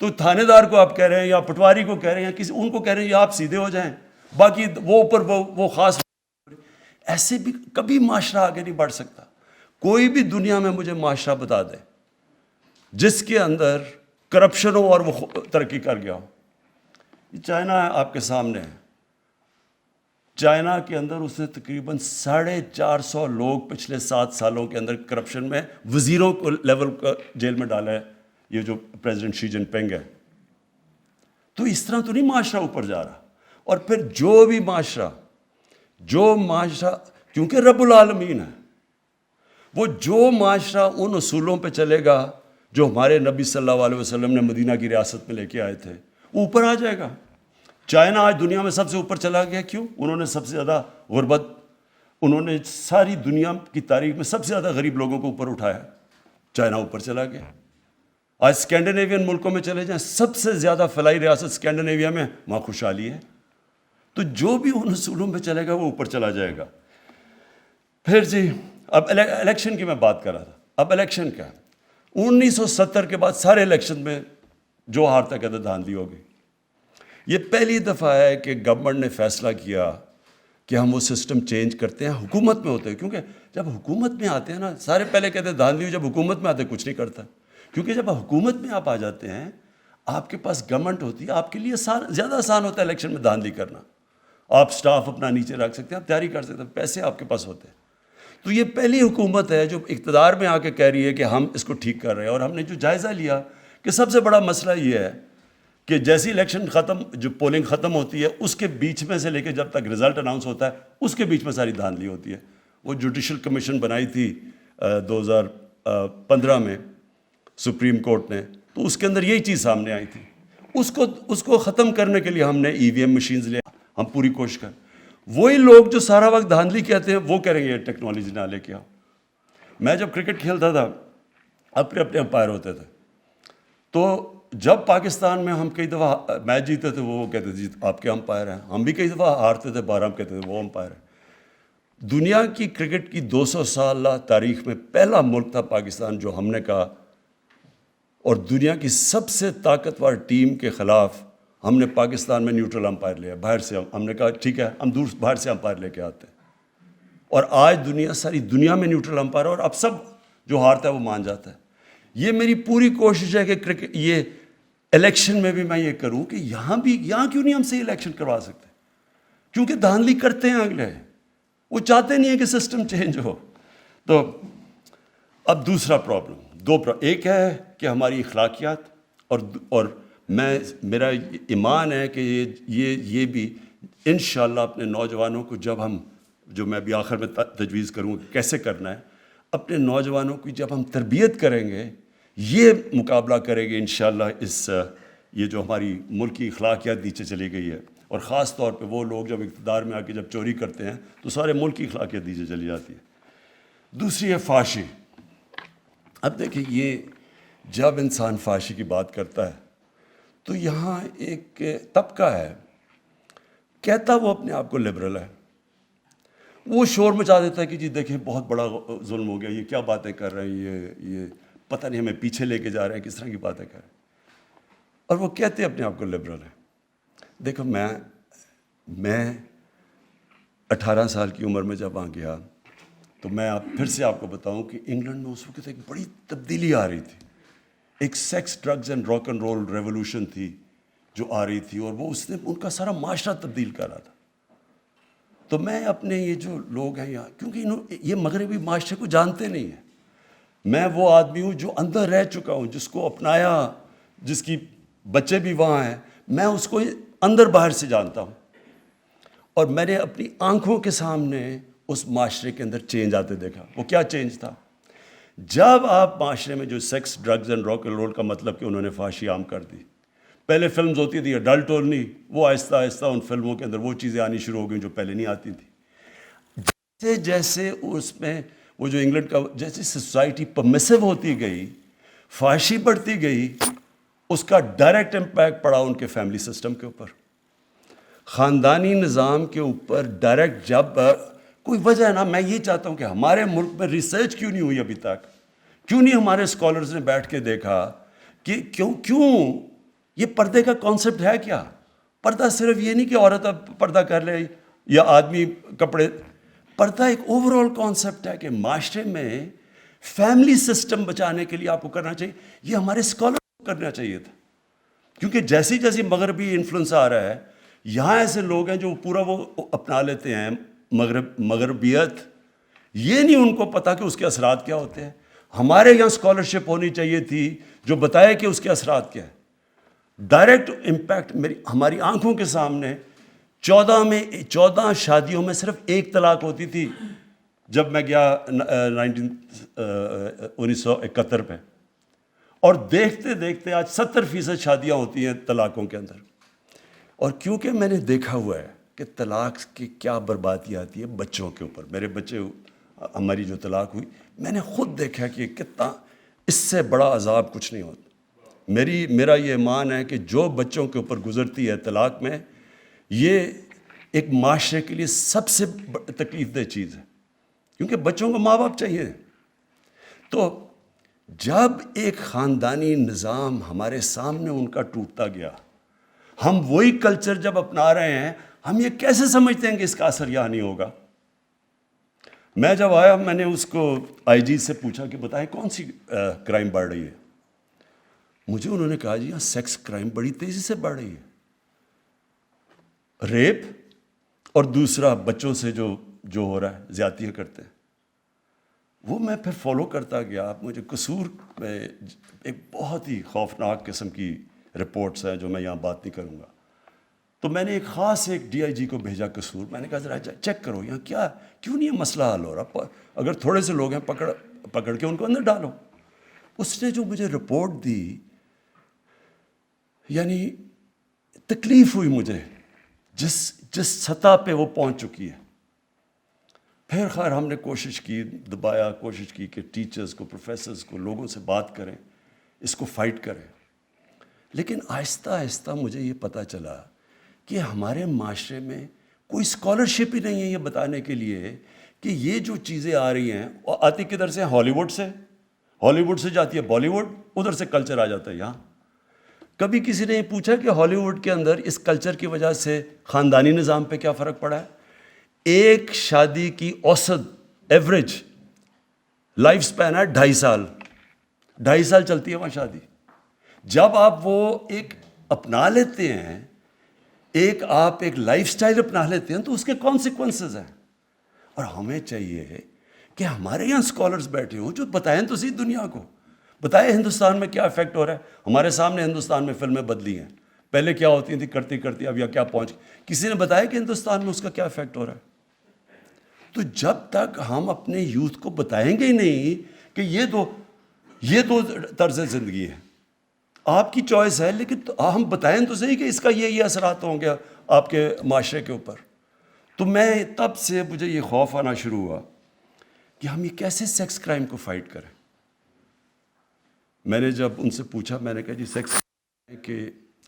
تو تھانے دار کو آپ کہہ رہے ہیں یا پٹواری کو کہہ رہے ہیں، کسی ان کو کہہ رہے ہیں یا آپ سیدھے ہو جائیں، باقی وہ اوپر وہ خاص. ایسے بھی کبھی معاشرہ آگے نہیں بڑھ سکتا. کوئی بھی دنیا میں مجھے معاشرہ بتا دے جس کے اندر کرپشن ہو اور وہ ترقی کر گیا ہو. چائنا آپ کے سامنے ہے. چائنا کے اندر اس نے تقریباً 450 لوگ پچھلے 7 سالوں کے اندر کرپشن میں وزیروں کو لیول کا جیل میں ڈالا ہے، یہ جو پریزیڈنٹ شی جن پنگ ہے. تو اس طرح تو نہیں معاشرہ اوپر جا رہا. اور پھر جو معاشرہ کیونکہ رب العالمین ہے، وہ جو معاشرہ ان اصولوں پہ چلے گا جو ہمارے نبی صلی اللہ علیہ وسلم نے مدینہ کی ریاست میں لے کے آئے تھے، وہ اوپر آ جائے گا. چائنا آج دنیا میں سب سے اوپر چلا گیا. کیوں؟ انہوں نے سب سے زیادہ غربت، انہوں نے ساری دنیا کی تاریخ میں سب سے زیادہ غریب لوگوں کو اوپر اٹھایا. چائنا اوپر چلا گیا. آج اسکینڈینیوین ملکوں میں چلے جائیں، سب سے زیادہ فلاحی ریاست اسکینڈینیویا میں، وہاں خوشحالی ہے. تو جو بھی ان اصولوں پہ چلے گا وہ اوپر چلا جائے گا. پھر جی اب الیکشن کی میں بات کر رہا تھا. اب الیکشن کیا؟ 1970 کے بعد سارے الیکشن میں جو ہارتا کہتے دھاندلی ہو گئی. یہ پہلی دفعہ ہے کہ گورنمنٹ نے فیصلہ کیا کہ ہم وہ سسٹم چینج کرتے ہیں. حکومت میں ہوتے ہیں، کیونکہ جب حکومت میں آتے ہیں نا، سارے پہلے کہتے ہیں دھاندلی ہو، جب حکومت میں آتے ہیں کچھ نہیں کرتا. کیونکہ جب حکومت میں آپ آ جاتے ہیں، آپ کے پاس گورنمنٹ ہوتی ہے، آپ کے لیے زیادہ آسان ہوتا ہے الیکشن میں دھاندلی کرنا. آپ سٹاف اپنا نیچے رکھ سکتے ہیں، آپ تیاری کر سکتے ہیں، پیسے آپ کے پاس ہوتے ہیں. تو یہ پہلی حکومت ہے جو اقتدار میں آ کے کہہ رہی ہے کہ ہم اس کو ٹھیک کر رہے ہیں. اور ہم نے جو جائزہ لیا کہ سب سے بڑا مسئلہ یہ ہے کہ جیسی الیکشن جو پولنگ ختم ہوتی ہے اس کے بیچ میں سے لے کے جب تک رزلٹ اناؤنس ہوتا ہے اس کے بیچ میں ساری دھاندلی ہوتی ہے. وہ جوڈیشل کمیشن بنائی تھی 2015 میں سپریم کورٹ نے، تو اس کے اندر یہی چیز سامنے آئی تھی. اس کو ختم کرنے کے لیے ہم نے EVM مشینز لے، ہم پوری کوشش کریں. وہی لوگ جو سارا وقت دھاندلی کہتے ہیں وہ کریں گے یہ ٹیکنالوجی نہ لے کے آؤ. میں جب کرکٹ کھیلتا تھا اپنے امپائر ہوتے تھے، تو جب پاکستان میں ہم کئی دفعہ میچ جیتے تھے وہ کہتے تھے آپ کے امپائر ہیں. ہم بھی کئی دفعہ ہارتے تھے، ہم کہتے تھے وہ امپائر ہیں. دنیا کی کرکٹ کی 200 سالہ تاریخ میں پہلا ملک تھا پاکستان جو ہم نے کہا، اور دنیا کی سب سے طاقتور ٹیم کے خلاف ہم نے پاکستان میں نیوٹرل امپائر لیا باہر سے. ہم نے کہا ٹھیک ہے ہم باہر سے امپائر لے کے آتے ہیں. اور آج ساری دنیا میں نیوٹرل امپائر، اور اب سب جو ہارتا ہے وہ مان جاتا ہے. یہ میری پوری کوشش ہے کہ یہ الیکشن میں بھی میں یہ کروں کہ یہاں کیوں نہیں ہم سے الیکشن کروا سکتے؟ کیونکہ دھاندلی کرتے ہیں اگلے، وہ چاہتے نہیں ہیں کہ سسٹم چینج ہو. تو اب دوسرا پرابلم ایک ہے کہ ہماری اخلاقیات، اور میرا ایمان ہے کہ یہ بھی انشاءاللہ اپنے نوجوانوں کو جو میں بھی آخر میں تجویز کروں کیسے کرنا ہے، اپنے نوجوانوں کی جب ہم تربیت کریں گے، یہ مقابلہ کریں گے انشاءاللہ یہ جو ہماری ملک کی اخلاقیات نیچے چلی گئی ہے، اور خاص طور پہ وہ لوگ جب اقتدار میں آ کے جب چوری کرتے ہیں تو سارے ملک کی اخلاقیات نیچے چلی جاتی ہے. دوسری ہے فحاشی. اب دیکھیں، یہ جب انسان فحاشی کی بات کرتا ہے تو یہاں ایک طبقہ ہے، کہتا وہ اپنے آپ کو لبرل ہے، وہ شور مچا دیتا ہے کہ جی دیکھیں بہت بڑا ظلم ہو گیا، یہ کیا باتیں کر رہے ہیں، یہ پتہ نہیں ہمیں پیچھے لے کے جا رہے ہیں، کس طرح کی باتیں کر رہے ہیں، اور وہ کہتے اپنے آپ کو لبرل ہے. دیکھو، میں 18 سال کی عمر میں جب آ گیا تو میں پھر سے آپ کو بتاؤں کہ انگلینڈ میں اس وقت ایک بڑی تبدیلی آ رہی تھی، ایک sex, drugs and rock and roll revolution تھی جو آ رہی تھی، اور وہ اس نے ان کا سارا معاشرہ تبدیل کر رہا تھا. تو میں اپنے یہ جو لوگ ہیں یہاں، کیونکہ یہ مغربی معاشرے کو جانتے نہیں ہیں، میں وہ آدمی ہوں جو اندر رہ چکا ہوں، جس کو اپنایا، جس کی بچے بھی وہاں ہیں، میں اس کو اندر باہر سے جانتا ہوں، اور میں نے اپنی آنکھوں کے سامنے اس معاشرے کے اندر چینج آتے دیکھا. وہ کیا چینج تھا؟ جب آپ معاشرے میں جو sex, drugs and rock and roll کا مطلب کہ انہوں نے فحاشی عام کر دی. پہلے فلمز ہوتی تھی اڈلٹ اونلی، وہ آہستہ آہستہ ان فلموں کے اندر وہ چیزیں آنی شروع ہو گئیں جو پہلے نہیں آتی تھیں. جیسے اس میں وہ جو انگلینڈ کا جیسے سوسائٹی پرمیسو ہوتی گئی، فحاشی بڑھتی گئی، اس کا ڈائریکٹ امپیکٹ پڑا ان کے فیملی سسٹم کے اوپر، خاندانی نظام کے اوپر ڈائریکٹ. جب کوئی وجہ ہے نا، میں یہ چاہتا ہوں کہ ہمارے ملک میں ریسرچ کیوں نہیں ہوئی ابھی تک، کیوں نہیں ہمارے اسکالرز نے بیٹھ کے دیکھا کہ کیوں یہ پردے کا کانسیپٹ ہے کیا؟ پردہ صرف یہ نہیں کہ عورت اب پردہ کر لے یا آدمی کپڑے، پردہ ایک اوور آل کانسیپٹ ہے کہ معاشرے میں فیملی سسٹم بچانے کے لیے آپ کو کرنا چاہیے. یہ ہمارے اسکالر کو کرنا چاہیے تھا، کیونکہ جیسی مغربی انفلوئنس آ رہا ہے، یہاں ایسے لوگ ہیں جو پورا وہ اپنا لیتے ہیں مغربیت، یہ نہیں ان کو پتا کہ اس کے اثرات کیا ہوتے ہیں. ہمارے یہاں اسکالرشپ ہونی چاہیے تھی جو بتائے کہ اس کے اثرات کیا ہے. ڈائریکٹ امپیکٹ ہماری آنکھوں کے سامنے 14 شادیوں میں صرف ایک طلاق ہوتی تھی جب میں گیا 1971 پہ، اور دیکھتے دیکھتے آج 70% شادیاں ہوتی ہیں طلاقوں کے اندر. اور کیونکہ میں نے دیکھا ہوا ہے کہ طلاق کی کیا بربادی آتی ہے بچوں کے اوپر، میرے بچے، ہماری جو طلاق ہوئی، میں نے خود دیکھا کہ کتنا اس سے بڑا عذاب کچھ نہیں ہوتا. میرا یہ ایمان ہے کہ جو بچوں کے اوپر گزرتی ہے طلاق میں، یہ ایک معاشرے کے لیے سب سے تکلیف دہ چیز ہے، کیونکہ بچوں کو ماں باپ چاہیے. تو جب ایک خاندانی نظام ہمارے سامنے ان کا ٹوٹتا گیا، ہم وہی کلچر جب اپنا رہے ہیں، ہم یہ کیسے سمجھتے ہیں کہ اس کا اثر یہاں نہیں ہوگا؟ میں جب آیا، میں نے اس کو آئی جی سے پوچھا کہ بتائیں کون سی کرائم بڑھ رہی ہے. مجھے انہوں نے کہا جی ہاں سیکس کرائم بڑی تیزی سے بڑھ رہی ہے، ریپ، اور دوسرا بچوں سے جو ہو رہا ہے، زیادتیاں کرتے ہیں. وہ میں پھر فالو کرتا گیا. آپ مجھے قصور میں ایک بہت ہی خوفناک قسم کی رپورٹس ہیں جو میں یہاں بات نہیں کروں گا. تو میں نے ایک ڈی آئی جی کو بھیجا قصور. میں نے کہا ذرا چیک کرو یہاں کیوں نہیں یہ مسئلہ حل ہو رہا، اگر تھوڑے سے لوگ ہیں پکڑ کے ان کو اندر ڈالو. اس نے جو مجھے رپورٹ دی، یعنی تکلیف ہوئی مجھے جس سطح پہ وہ پہنچ چکی ہے. پھر خیر ہم نے کوشش کی کہ ٹیچرز کو، پروفیسرز کو، لوگوں سے بات کریں، اس کو فائٹ کریں. لیکن آہستہ آہستہ مجھے یہ پتہ چلا کہ ہمارے معاشرے میں کوئی اسکالرشپ ہی نہیں ہے یہ بتانے کے لیے کہ یہ جو چیزیں آ رہی ہیں، اور آتی کدھر سے؟ ہالی ووڈ سے جاتی ہے بالی ووڈ، ادھر سے کلچر آ جاتا ہے یہاں. کبھی کسی نے یہ پوچھا کہ ہالی ووڈ کے اندر اس کلچر کی وجہ سے خاندانی نظام پہ کیا فرق پڑا ہے؟ ایک شادی کی اوسط ایوریج لائف سپین ہے 2.5 سال چلتی ہے وہاں شادی. جب آپ وہ ایک اپنا لیتے ہیں، آپ ایک لائف سٹائل اپنا لیتے ہیں، تو اس کے کانسیکوینسز ہیں. اور ہمیں چاہیے کہ ہمارے یہاں اسکالرز بیٹھے ہوں جو بتائیں تو صحیح دنیا کو، بتائیں ہندوستان میں کیا افیکٹ ہو رہا ہے. ہمارے سامنے ہندوستان میں فلمیں بدلی ہیں، پہلے کیا ہوتی تھیں کرتی کرتی اب یا کیا پہنچ، کسی نے بتایا کہ ہندوستان میں اس کا کیا افیکٹ ہو رہا ہے. تو جب تک ہم اپنے یوتھ کو بتائیں گے ہی نہیں کہ یہ تو طرز زندگی ہے، آپ کی چوائس ہے، لیکن ہم بتائیں تو صحیح کہ اس کا یہ اثرات ہوں گے آپ کے معاشرے کے اوپر. تو میں تب سے مجھے یہ خوف آنا شروع ہوا کہ ہم یہ کیسے سیکس کرائم کو فائٹ کریں. میں نے جب ان سے پوچھا، میں نے کہا جی سیکس کہ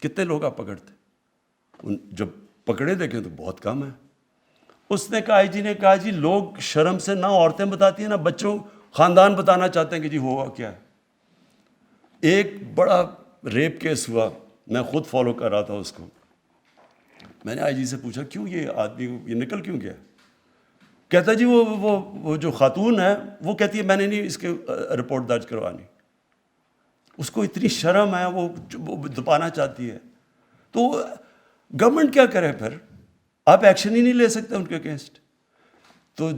کتنے لوگ آپ پکڑتے؟ جب پکڑے دیکھیں تو بہت کم ہے. اس نے کہا جی نے کہا جی لوگ شرم سے نہ عورتیں بتاتی ہیں نہ بچوں خاندان بتانا چاہتے ہیں کہ جی ہوا کیا ہے. ایک بڑا ریپ کیس ہوا، میں خود فالو کر رہا تھا اس کو. میں نے آئی جی سے پوچھا کیوں یہ آدمی یہ نکل کیوں گیا؟ کہتا جی وہ جو خاتون ہے وہ کہتی ہے میں نے نہیں اس کے رپورٹ درج کروانی. اس کو اتنی شرم ہے، وہ دبانا چاہتی ہے. تو گورنمنٹ کیا کرے پھر؟ آپ ایکشن ہی نہیں لے سکتے ان کے اگینسٹ. تو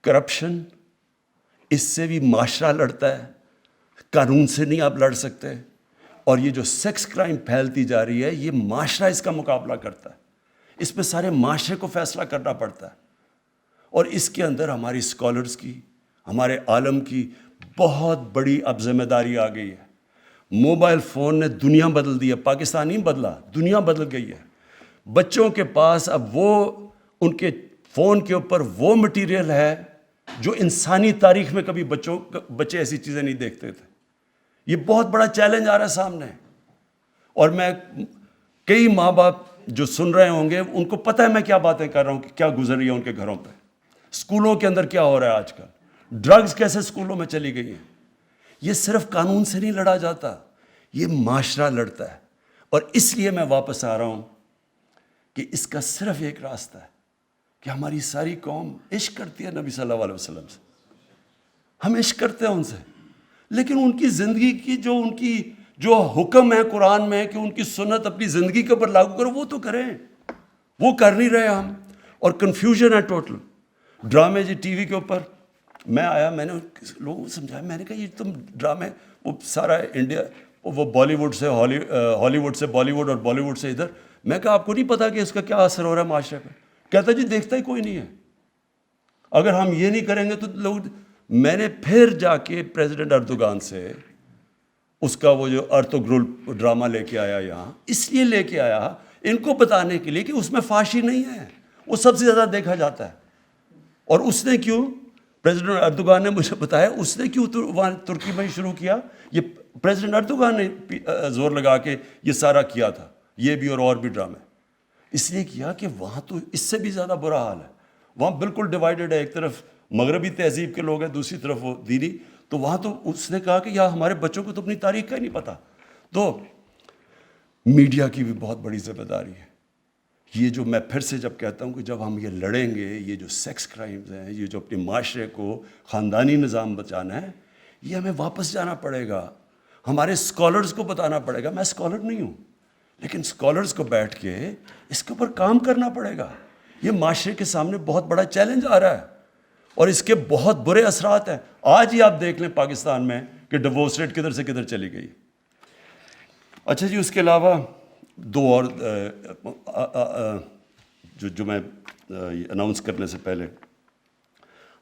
کرپشن، اس سے بھی معاشرہ لڑتا ہے، قانون سے نہیں آپ لڑ سکتے. اور یہ جو سیکس کرائم پھیلتی جا رہی ہے، یہ معاشرہ اس کا مقابلہ کرتا ہے. اس پہ سارے معاشرے کو فیصلہ کرنا پڑتا ہے. اور اس کے اندر ہماری اسکالرز کی، ہمارے عالم کی بہت بڑی اب ذمہ داری آ گئی ہے. موبائل فون نے دنیا بدل دی ہے، پاکستان نہیں بدلا، دنیا بدل گئی ہے. بچوں کے پاس اب وہ ان کے فون کے اوپر وہ مٹیریل ہے جو انسانی تاریخ میں کبھی بچے ایسی چیزیں نہیں دیکھتے تھے. یہ بہت بڑا چیلنج آ رہا ہے سامنے. اور میں کئی ماں باپ جو سن رہے ہوں گے ان کو پتہ ہے میں کیا باتیں کر رہا ہوں کہ کیا گزر رہی ہے ان کے گھروں پہ. اسکولوں کے اندر کیا ہو رہا ہے آج کل، ڈرگز کیسے اسکولوں میں چلی گئی ہیں. یہ صرف قانون سے نہیں لڑا جاتا، یہ معاشرہ لڑتا ہے. اور اس لیے میں واپس آ رہا ہوں کہ اس کا صرف ایک راستہ ہے کہ ہماری ساری قوم عشق کرتی ہے نبی صلی اللہ علیہ وسلم سے. ہم عشق کرتے ہیں ان سے، لیکن ان کی زندگی کی جو حکم ہے قرآن میں کہ ان کی سنت اپنی زندگی کے اوپر لاگو کرو، وہ تو کریں. وہ کر نہیں رہے ہم. اور کنفیوژن ہے ٹوٹل. ڈرامے جی ٹی وی کے اوپر میں آیا، میں نے لوگوں کو سمجھایا، میں نے کہا یہ تم ڈرامے وہ سارا انڈیا وہ بالی ووڈ سے ہالی ووڈ سے بالی ووڈ اور بالی ووڈ سے ادھر. میں کہا آپ کو نہیں پتا کہ اس کا کیا اثر ہو رہا ہے معاشرے پہ؟ کہتا جی دیکھتا ہی کوئی نہیں ہے. اگر ہم یہ نہیں کریں گے تو لوگ. میں نے پھر جا کے پریزیڈنٹ اردوغان سے اس کا وہ جو ارطغرل ڈرامہ لے کے آیا یہاں، اس لیے لے کے آیا ان کو بتانے کے لیے کہ اس میں فحاشی نہیں ہے، وہ سب سے زیادہ دیکھا جاتا ہے. اور اس نے کیوں، پریزیڈنٹ اردوغان نے مجھے بتایا اس نے کیوں وہاں ترکی میں شروع کیا. یہ پریزیڈنٹ اردوغان نے زور لگا کے یہ سارا کیا تھا، یہ بھی اور بھی ڈرامے. اس لیے کیا کہ وہاں تو اس سے بھی زیادہ برا حال ہے. وہاں بالکل ڈیوائیڈڈ ہے، ایک طرف مغربی تہذیب کے لوگ ہیں، دوسری طرف وہ دینی. تو وہاں تو اس نے کہا کہ یار ہمارے بچوں کو تو اپنی تاریخ کا ہی نہیں پتہ. تو میڈیا کی بھی بہت بڑی ذمہ داری ہے. یہ جو میں پھر سے جب کہتا ہوں کہ جب ہم یہ لڑیں گے، یہ جو سیکس کرائمز ہیں، یہ جو اپنے معاشرے کو خاندانی نظام بچانا ہے، یہ ہمیں واپس جانا پڑے گا. ہمارے اسکالرز کو بتانا پڑے گا. میں اسکالر نہیں ہوں، لیکن اسکالرز کو بیٹھ کے اس کے اوپر کام کرنا پڑے گا. یہ معاشرے کے سامنے بہت بڑا چیلنج آ رہا ہے اور اس کے بہت برے اثرات ہیں. آج ہی آپ دیکھ لیں پاکستان میں کہ ڈیورس ریٹ کدھر سے کدھر چلی گئی. اچھا جی، اس کے علاوہ دو اور جو میں اناؤنس کرنے سے پہلے،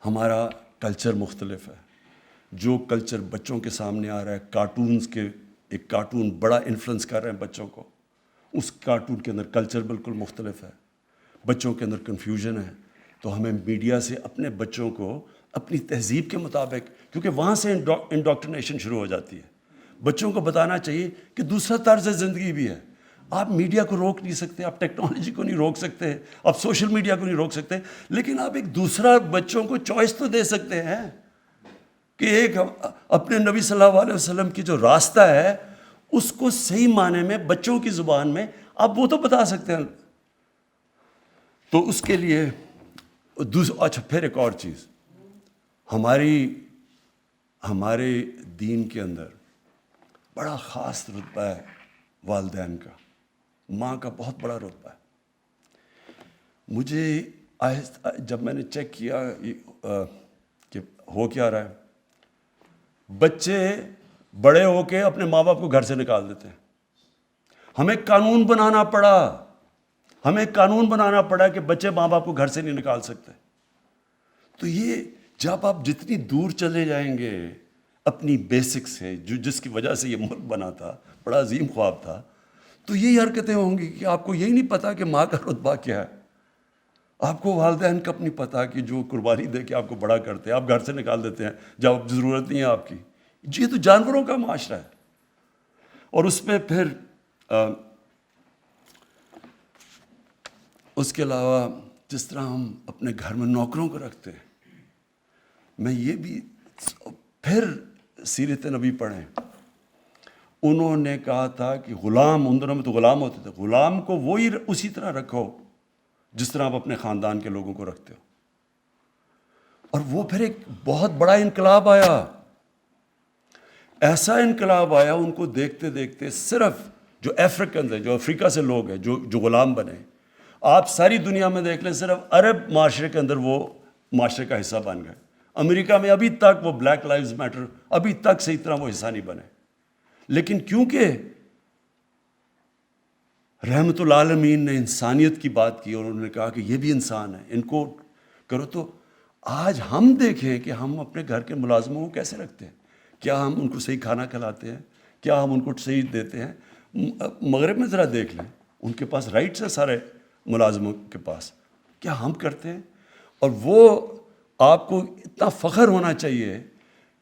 ہمارا کلچر مختلف ہے. جو کلچر بچوں کے سامنے آ رہا ہے، کارٹونز کے، ایک کارٹون بڑا انفلوئنس کر رہے ہیں بچوں کو. اس کارٹون کے اندر کلچر بالکل مختلف ہے، بچوں کے اندر کنفیوژن ہے. تو ہمیں میڈیا سے اپنے بچوں کو اپنی تہذیب کے مطابق، کیونکہ وہاں سے انڈوکٹرینیشن شروع ہو جاتی ہے. بچوں کو بتانا چاہیے کہ دوسرا طرز زندگی بھی ہے. آپ میڈیا کو روک نہیں سکتے، آپ ٹیکنالوجی کو نہیں روک سکتے، آپ سوشل میڈیا کو نہیں روک سکتے، لیکن آپ ایک دوسرا بچوں کو چوائس تو دے سکتے ہیں کہ ایک اپنے نبی صلی اللہ علیہ وسلم کی جو راستہ ہے اس کو صحیح معنی میں بچوں کی زبان میں آپ وہ تو بتا سکتے ہیں. تو اس کے لیے اچھا پھر ایک اور چیز، ہمارے دین کے اندر بڑا خاص رتبہ ہے والدین کا، ماں کا بہت بڑا رتبہ ہے۔ مجھے جب میں نے چیک کیا کہ ہو کیا رہا ہے، بچے بڑے ہو کے اپنے ماں باپ کو گھر سے نکال دیتے ہیں۔ ہمیں قانون بنانا پڑا کہ بچے ماں باپ کو گھر سے نہیں نکال سکتے۔ تو یہ جب آپ جتنی دور چلے جائیں گے اپنی بیسک سے، جس کی وجہ سے یہ ملک بنا تھا، بڑا عظیم خواب تھا، تو یہی حرکتیں ہوں گی کہ آپ کو یہی نہیں پتا کہ ماں کا رتبہ کیا ہے، آپ کو والدین کا نہیں پتا کہ جو قربانی دے کے آپ کو بڑا کرتے ہیں، آپ گھر سے نکال دیتے ہیں جب ضرورت نہیں ہے آپ کی۔ یہ تو جانوروں کا معاشرہ ہے۔ اور اس میں پھر اس کے علاوہ جس طرح ہم اپنے گھر میں نوکروں کو رکھتے ہیں، میں یہ بھی پھر سیرت نبی پڑھیں، انہوں نے کہا تھا کہ غلام، ان دنوں میں تو غلام ہوتے تھے، غلام کو وہی اسی طرح رکھو جس طرح آپ اپنے خاندان کے لوگوں کو رکھتے ہو۔ اور وہ پھر ایک بہت بڑا انقلاب آیا، ایسا انقلاب آیا، ان کو دیکھتے دیکھتے صرف جو افریقنز ہیں، جو افریقہ سے لوگ ہیں جو غلام بنے، آپ ساری دنیا میں دیکھ لیں، صرف عرب معاشرے کے اندر وہ معاشرے کا حصہ بن گئے۔ امریکہ میں ابھی تک وہ بلیک لائیوز میٹر، ابھی تک صحیح طرح وہ حصہ نہیں بنے، لیکن کیونکہ رحمت العالمین نے انسانیت کی بات کی اور انہوں نے کہا کہ یہ بھی انسان ہے، ان کو کرو، تو آج ہم دیکھیں کہ ہم اپنے گھر کے ملازموں کو کیسے رکھتے ہیں، کیا ہم ان کو صحیح کھانا کھلاتے ہیں، کیا ہم ان کو صحیح دیتے ہیں۔ مغرب میں ذرا دیکھ لیں، ان کے پاس رائٹس ہیں سارے ملازموں کے پاس، کیا ہم کرتے ہیں؟ اور وہ آپ کو اتنا فخر ہونا چاہیے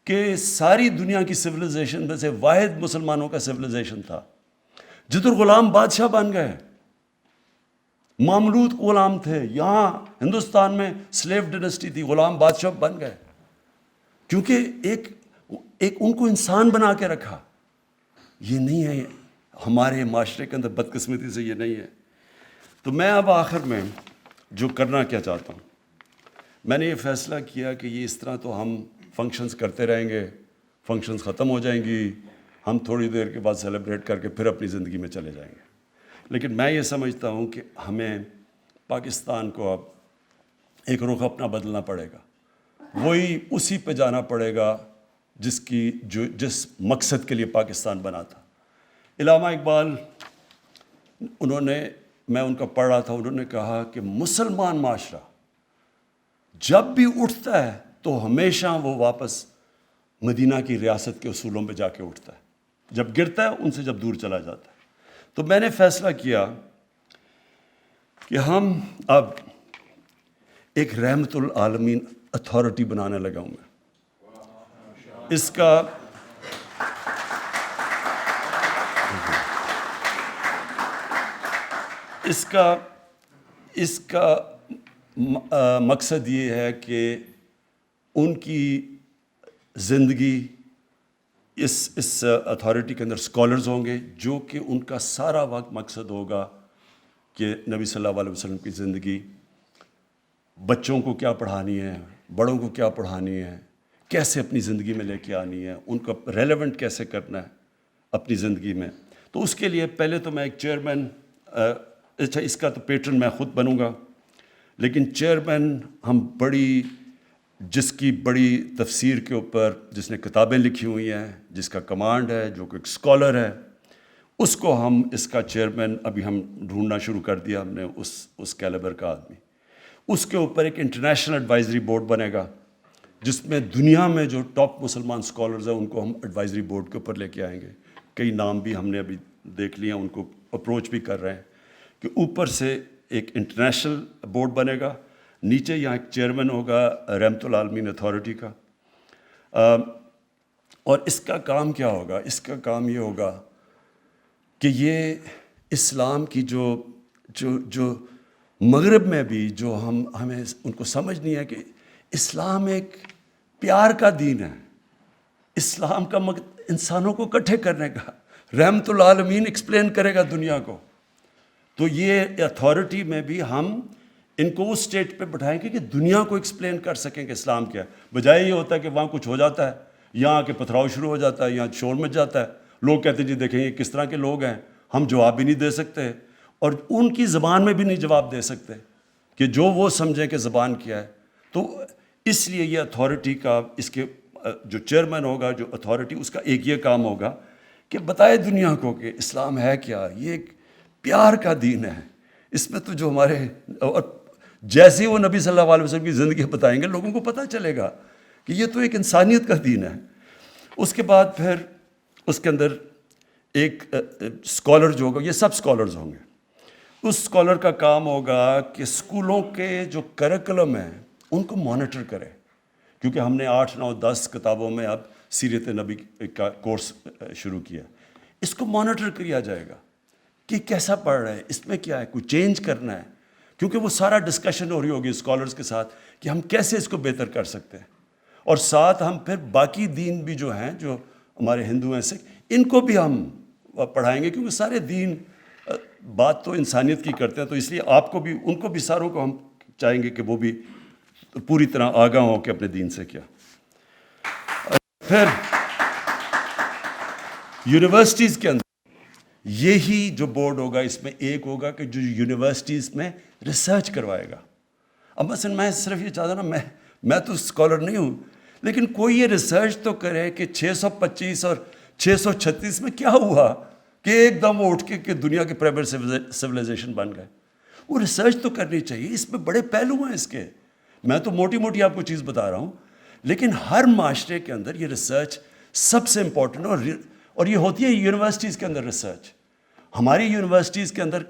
کہ ساری دنیا کی سویلائزیشن میں سے واحد مسلمانوں کا سویلائزیشن تھا جدھر غلام بادشاہ بن گئے، ماملوک غلام تھے، یہاں ہندوستان میں سلیو ڈینسٹی تھی، غلام بادشاہ بن گئے، کیونکہ ایک ان کو انسان بنا کے رکھا۔ یہ نہیں ہے ہمارے معاشرے کے اندر، بدقسمتی سے یہ نہیں ہے۔ تو میں اب آخر میں جو کرنا کیا چاہتا ہوں، میں نے یہ فیصلہ کیا کہ یہ اس طرح تو ہم فنکشنز کرتے رہیں گے، فنکشنز ختم ہو جائیں گی، ہم تھوڑی دیر کے بعد سیلیبریٹ کر کے پھر اپنی زندگی میں چلے جائیں گے۔ لیکن میں یہ سمجھتا ہوں کہ ہمیں پاکستان کو اب ایک رخ اپنا بدلنا پڑے گا، وہی اسی پہ جانا پڑے گا جس مقصد کے لیے پاکستان بنا تھا۔ علامہ اقبال، میں ان کا پڑھ رہا تھا، انہوں نے کہا کہ مسلمان معاشرہ جب بھی اٹھتا ہے تو ہمیشہ وہ واپس مدینہ کی ریاست کے اصولوں پہ جا کے اٹھتا ہے، جب گرتا ہے ان سے جب دور چلا جاتا ہے۔ تو میں نے فیصلہ کیا کہ ہم اب ایک رحمت العالمین اتھارٹی بنانے لگا ہوں میں۔ اس کا مقصد یہ ہے کہ ان کی زندگی، اس اتھارٹی کے اندر اسکالرز ہوں گے جو کہ ان کا سارا وقت مقصد ہوگا کہ نبی صلی اللہ علیہ وسلم کی زندگی، بچوں کو کیا پڑھانی ہے، بڑوں کو کیا پڑھانی ہے، کیسے اپنی زندگی میں لے کے آنی ہے، ان کو ریلیونٹ کیسے کرنا ہے اپنی زندگی میں۔ تو اس کے لیے پہلے تو میں ایک چیئرمین، اچھا اس کا تو پیٹرن میں خود بنوں گا، لیکن چیئرمین ہم جس کی بڑی تفسیر کے اوپر، جس نے کتابیں لکھی ہوئی ہیں، جس کا کمانڈ ہے، جو کہ ایک اسکالر ہے، اس کو ہم اس کا چیئرمین ابھی ہم ڈھونڈنا شروع کر دیا ہم نے، اس کیلیبر کا آدمی۔ اس کے اوپر ایک انٹرنیشنل ایڈوائزری بورڈ بنے گا جس میں دنیا میں جو ٹاپ مسلمان اسکالرز ہیں ان کو ہم ایڈوائزری بورڈ کے اوپر لے کے آئیں گے۔ کئی نام بھی ہم نے ابھی دیکھ لیے ہیں، ان کو اپروچ بھی کر رہے ہیں کہ اوپر سے ایک انٹرنیشنل بورڈ بنے گا، نیچے یہاں ایک چیئرمین ہوگا رحمت العالمین اتھارٹی کا۔ اور اس کا کام کیا ہوگا؟ اس کا کام یہ ہوگا کہ یہ اسلام کی جو مغرب میں بھی جو ہمیں ان کو سمجھ نہیں ہے کہ اسلام ایک پیار کا دین ہے، اسلام کا انسانوں کو اکٹھے کرنے کا، رحمت العالمین ایکسپلین کرے گا دنیا کو۔ تو یہ اتھارٹی میں بھی ہم ان کو اس اسٹیج پہ بٹھائیں گے کہ دنیا کو ایکسپلین کر سکیں کہ اسلام کیا ہے، بجائے یہ ہوتا ہے کہ وہاں کچھ ہو جاتا ہے، یہاں آ کے پتھراؤ شروع ہو جاتا ہے، یہاں شور مچ جاتا ہے، لوگ کہتے ہیں جی دیکھیں یہ کس طرح کے لوگ ہیں, ہم جواب بھی نہیں دے سکتے اور ان کی زبان میں بھی نہیں جواب دے سکتے کہ جو وہ سمجھیں کہ زبان کیا ہے. تو اس لیے یہ اتھارٹی کا, اس کے جو چیئرمین ہوگا, جو اتھارٹی, اس کا ایک یہ کام ہوگا کہ بتائے دنیا کو کہ اسلام ہے کیا. یہ ایک پیار کا دین ہے, اس میں تو جو ہمارے, اور جیسے وہ نبی صلی اللہ علیہ وسلم کی زندگی بتائیں گے لوگوں کو پتہ چلے گا کہ یہ تو ایک انسانیت کا دین ہے. اس کے بعد پھر اس کے اندر ایک اسکالر جو ہوگا, یہ سب اسکالرز ہوں گے, اس اسکالر کا کام ہوگا کہ اسکولوں کے جو کریکولم ہیں ان کو مانیٹر کرے, کیونکہ ہم نے 8, 9, 10 کتابوں میں اب سیرت نبی کا کورس شروع کیا. اس کو مانیٹر کیا جائے گا کہ کیسا پڑھ رہا ہے, اس میں کیا ہے, کوئی چینج کرنا ہے, کیونکہ وہ سارا ڈسکشن ہو رہی ہوگی اسکالرز کے ساتھ کہ ہم کیسے اس کو بہتر کر سکتے ہیں. اور ساتھ ہم پھر باقی دین بھی جو ہیں, جو ہمارے ہندو ہیں, سکھ, ان کو بھی ہم پڑھائیں گے, کیونکہ سارے دین بات تو انسانیت کی کرتے ہیں. تو اس لیے آپ کو بھی, ان کو بھی, ساروں کو ہم چاہیں گے کہ وہ بھی پوری طرح آگاہ ہوں کہ اپنے دین سے کیا. پھر یونیورسٹیز کے اندر یہی جو بورڈ ہوگا, اس میں ایک ہوگا کہ جو یونیورسٹیز میں ریسرچ کروائے گا. اب مثلا میں صرف یہ چاہتا نا, میں تو اسکالر نہیں ہوں, لیکن کوئی یہ ریسرچ تو کرے کہ 625 اور 636 میں کیا ہوا کہ ایک دم وہ اٹھ کے دنیا کے پرائمری سویلائزیشن بن گئے. وہ ریسرچ تو کرنی چاہیے, اس میں بڑے پہلو ہیں اس کے. میں تو موٹی موٹی آپ کو چیز بتا رہا ہوں, لیکن ہر معاشرے کے اندر یہ ریسرچ سب سے امپورٹنٹ, اور یہ ہوتی ہے یونیورسٹیز کے اندر ریسرچ. ہماری یونیورسٹیز کے اندر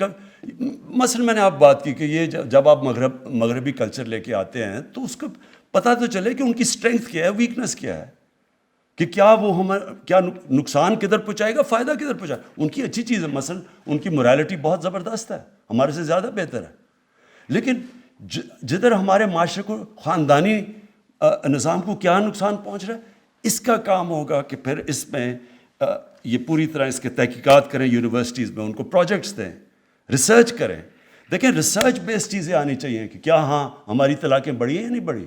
مثلا میں نے آپ بات کی کہ یہ جب آپ مغربی کلچر لے کے آتے ہیں تو اس کو پتہ تو چلے کہ ان کی اسٹرینتھ کیا ہے, ویکنس کیا ہے, کہ کیا وہ کیا نقصان کدھر پہنچائے گا, فائدہ کدھر پہنچائے. ان کی اچھی چیز ہے, مثلا ان کی morality بہت زبردست ہے, ہمارے سے زیادہ بہتر ہے. لیکن جدھر ہمارے معاشرے کو, خاندانی نظام کو کیا نقصان پہنچ رہا ہے, اس کا کام ہوگا کہ پھر اس میں یہ پوری طرح اس کے تحقیقات کریں یونیورسٹیز میں, ان کو پروجیکٹس دیں, ریسرچ کریں. دیکھیں ریسرچ بیس چیزیں آنی چاہیے کہ کیا ہاں ہماری طلاقیں بڑھی ہیں یا نہیں بڑھی,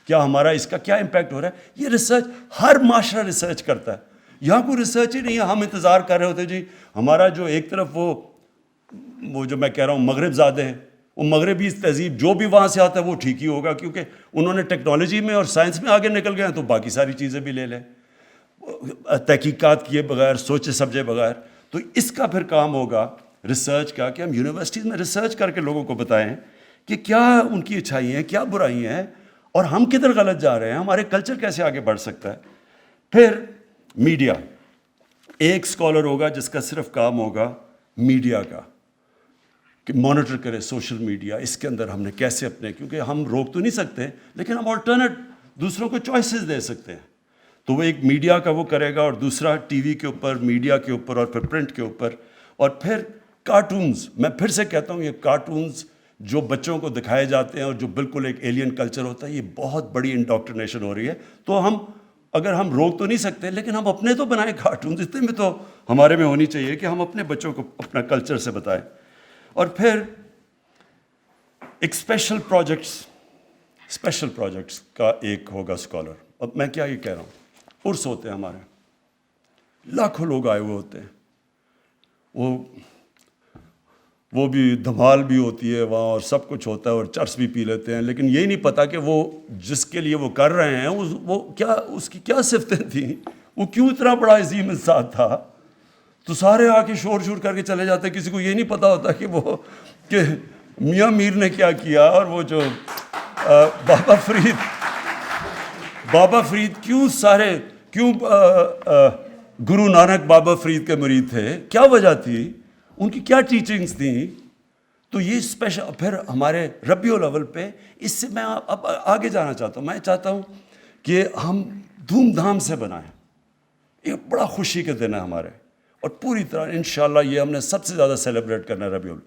کیا ہمارا اس کا کیا امپیکٹ ہو رہا ہے. یہ ریسرچ ہر معاشرہ ریسرچ کرتا ہے. یہاں کوئی ریسرچ ہی نہیں ہے, ہم انتظار کر رہے ہوتے جی ہمارا جو ایک طرف وہ جو میں کہہ رہا ہوں مغرب زادے ہیں, وہ مغربی تہذیب جو بھی وہاں سے آتا ہے وہ ٹھیک ہی ہوگا, کیونکہ انہوں نے ٹیکنالوجی میں اور سائنس میں آگے نکل گئے ہیں, تو باقی ساری چیزیں بھی لے لیں تحقیقات کیے بغیر, سوچے سمجھے بغیر. تو اس کا پھر کام ہوگا ریسرچ کا کہ ہم یونیورسٹیز میں ریسرچ کر کے لوگوں کو بتائیں کہ کیا ان کی اچھائی ہیں, کیا برائی ہیں, اور ہم کدھر غلط جا رہے ہیں, ہمارے کلچر کیسے آگے بڑھ سکتا ہے. پھر میڈیا, ایک اسکالر ہوگا جس کا صرف کام ہوگا میڈیا کا, کہ مانیٹر کرے سوشل میڈیا, اس کے اندر ہم نے کیسے اپنے, کیونکہ ہم روک تو نہیں سکتے لیکن ہم آلٹرنیٹ دوسروں کو چوائسیز دے سکتے ہیں. تو وہ ایک میڈیا کا وہ کرے گا, اور دوسرا ٹی وی کے اوپر, میڈیا کے اوپر, اور پھر پرنٹ کے اوپر. اور پھر کارٹونز, میں پھر سے کہتا ہوں یہ کارٹونز جو بچوں کو دکھائے جاتے ہیں اور جو بالکل ایک ایلین کلچر ہوتا ہے, یہ بہت بڑی انڈاکٹرینیشن ہو رہی ہے. تو ہم اگر ہم روک تو نہیں سکتے, لیکن ہم اپنے تو بنائیں کارٹونز, اتنے میں تو ہمارے میں ہونی چاہیے کہ ہم اپنے بچوں کو اپنا کلچر سے بتائیں. اور پھر ایک اسپیشل پروجیکٹس کا ایک ہوگا اسکالر. اب میں کیا یہ کہہ رہا ہوں, عرس ہوتے ہیں ہمارے, لاکھوں لوگ آئے ہوئے ہوتے ہیں, وہ بھی دھمال بھی ہوتی ہے وہاں, اور سب کچھ ہوتا ہے, اور چرس بھی پی لیتے ہیں, لیکن یہی نہیں پتا کہ وہ جس کے لیے وہ کر رہے ہیں وہ کیا, اس کی کیا صفتیں تھیں, وہ کیوں اتنا بڑا عظیم انسان تھا. تو سارے آ کے شور کر کے چلے جاتے ہیں, کسی کو یہ نہیں پتا ہوتا کہ میاں میر نے کیا کیا, اور وہ جو بابا فرید کیوں گرو نانک بابا فرید کے مرید تھے, کیا وجہ تھی, ان کی کیا ٹیچنگز تھیں. تو یہ اسپیشل. پھر ہمارے ربیع الاول پہ, اس سے میں اب آگے جانا چاہتا ہوں, میں چاہتا ہوں کہ ہم دھوم دھام سے بنائیں, یہ بڑا خوشی کے دن ہے ہمارے, اور پوری طرح انشاءاللہ یہ ہم نے سب سے زیادہ سیلیبریٹ کرنا ہے ربیع الاول.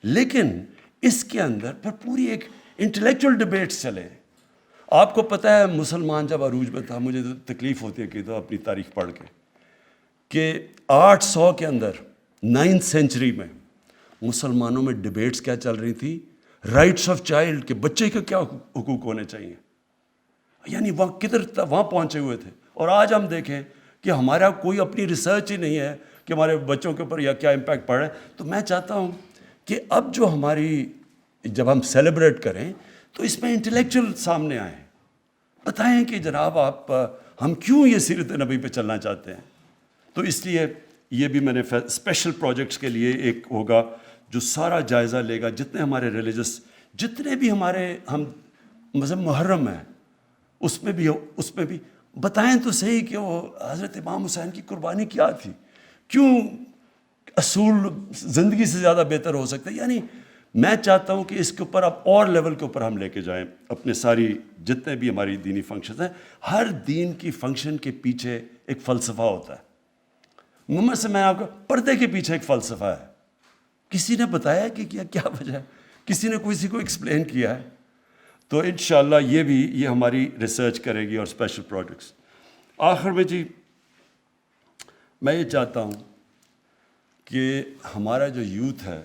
لیکن اس کے اندر پھر پوری ایک انٹلیکچوئل ڈبیٹس چلے. آپ کو پتہ ہے مسلمان جب عروج میں تھا, مجھے تکلیف ہوتی ہے کہ تو اپنی تاریخ پڑھ کے, کہ 800 کے اندر 9th سینچری میں مسلمانوں میں ڈبیٹس کیا چل رہی تھی, رائٹس آف چائلڈ, کہ بچے کے کیا حقوق ہونے چاہیے. یعنی وہاں کدھر وہاں پہنچے ہوئے تھے. اور آج ہم دیکھیں کہ ہمارا کوئی اپنی ریسرچ ہی نہیں ہے کہ ہمارے بچوں کے اوپر یا کیا امپیکٹ پڑ رہا ہے. تو میں چاہتا ہوں کہ اب جو ہماری جب ہم سیلیبریٹ کریں تو اس میں انٹلیکچوئل سامنے آئیں, بتائیں کہ جناب آپ ہم کیوں یہ سیرت نبی پہ چلنا چاہتے ہیں. تو اس لیے یہ بھی میں نے اسپیشل پروجیکٹس کے لیے ایک ہوگا جو سارا جائزہ لے گا, جتنے ہمارے ریلیجس, جتنے بھی ہمارے ہم مذہب محرم ہیں اس میں بھی بتائیں تو صحیح کہ وہ حضرت امام حسین کی قربانی کیا تھی, کیوں اصول زندگی سے زیادہ بہتر ہو سکتا ہے. یعنی میں چاہتا ہوں کہ اس کے اوپر اب اور لیول کے اوپر ہم لے کے جائیں اپنے ساری جتنے بھی ہماری دینی فنکشنز ہیں. ہر دین کی فنکشن کے پیچھے ایک فلسفہ ہوتا ہے. محمد سے میں آپ کو پردے کے پیچھے ایک فلسفہ ہے. کسی نے بتایا کہ کیا وجہ ہے, کسی نے کسی کو ایکسپلین کیا ہے. تو انشاءاللہ یہ ہماری ریسرچ کرے گی اور اسپیشل پروجیکٹس. آخر میں جی میں یہ چاہتا ہوں کہ ہمارا جو یوتھ ہے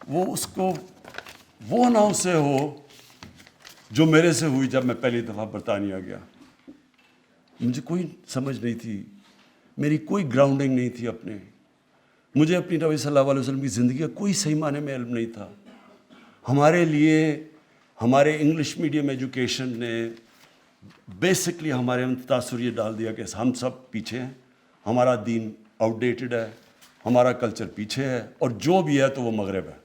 وہ اس کو وہ نہ اسے ہو جو میرے سے ہوئی جب میں پہلی دفعہ برطانیہ گیا. مجھے کوئی سمجھ نہیں تھی, میری کوئی گراؤنڈنگ نہیں تھی اپنے, مجھے اپنی نبی صلی اللہ علیہ وسلم کی زندگی کا کوئی صحیح معنی میں علم نہیں تھا. ہمارے لیے ہمارے انگلش میڈیم ایجوکیشن نے بیسکلی ہمارے تاثر یہ ڈال دیا کہ ہم سب پیچھے ہیں, ہمارا دین آؤٹ ڈیٹڈ ہے, ہمارا کلچر پیچھے ہے, اور جو بھی ہے تو وہ مغرب ہے.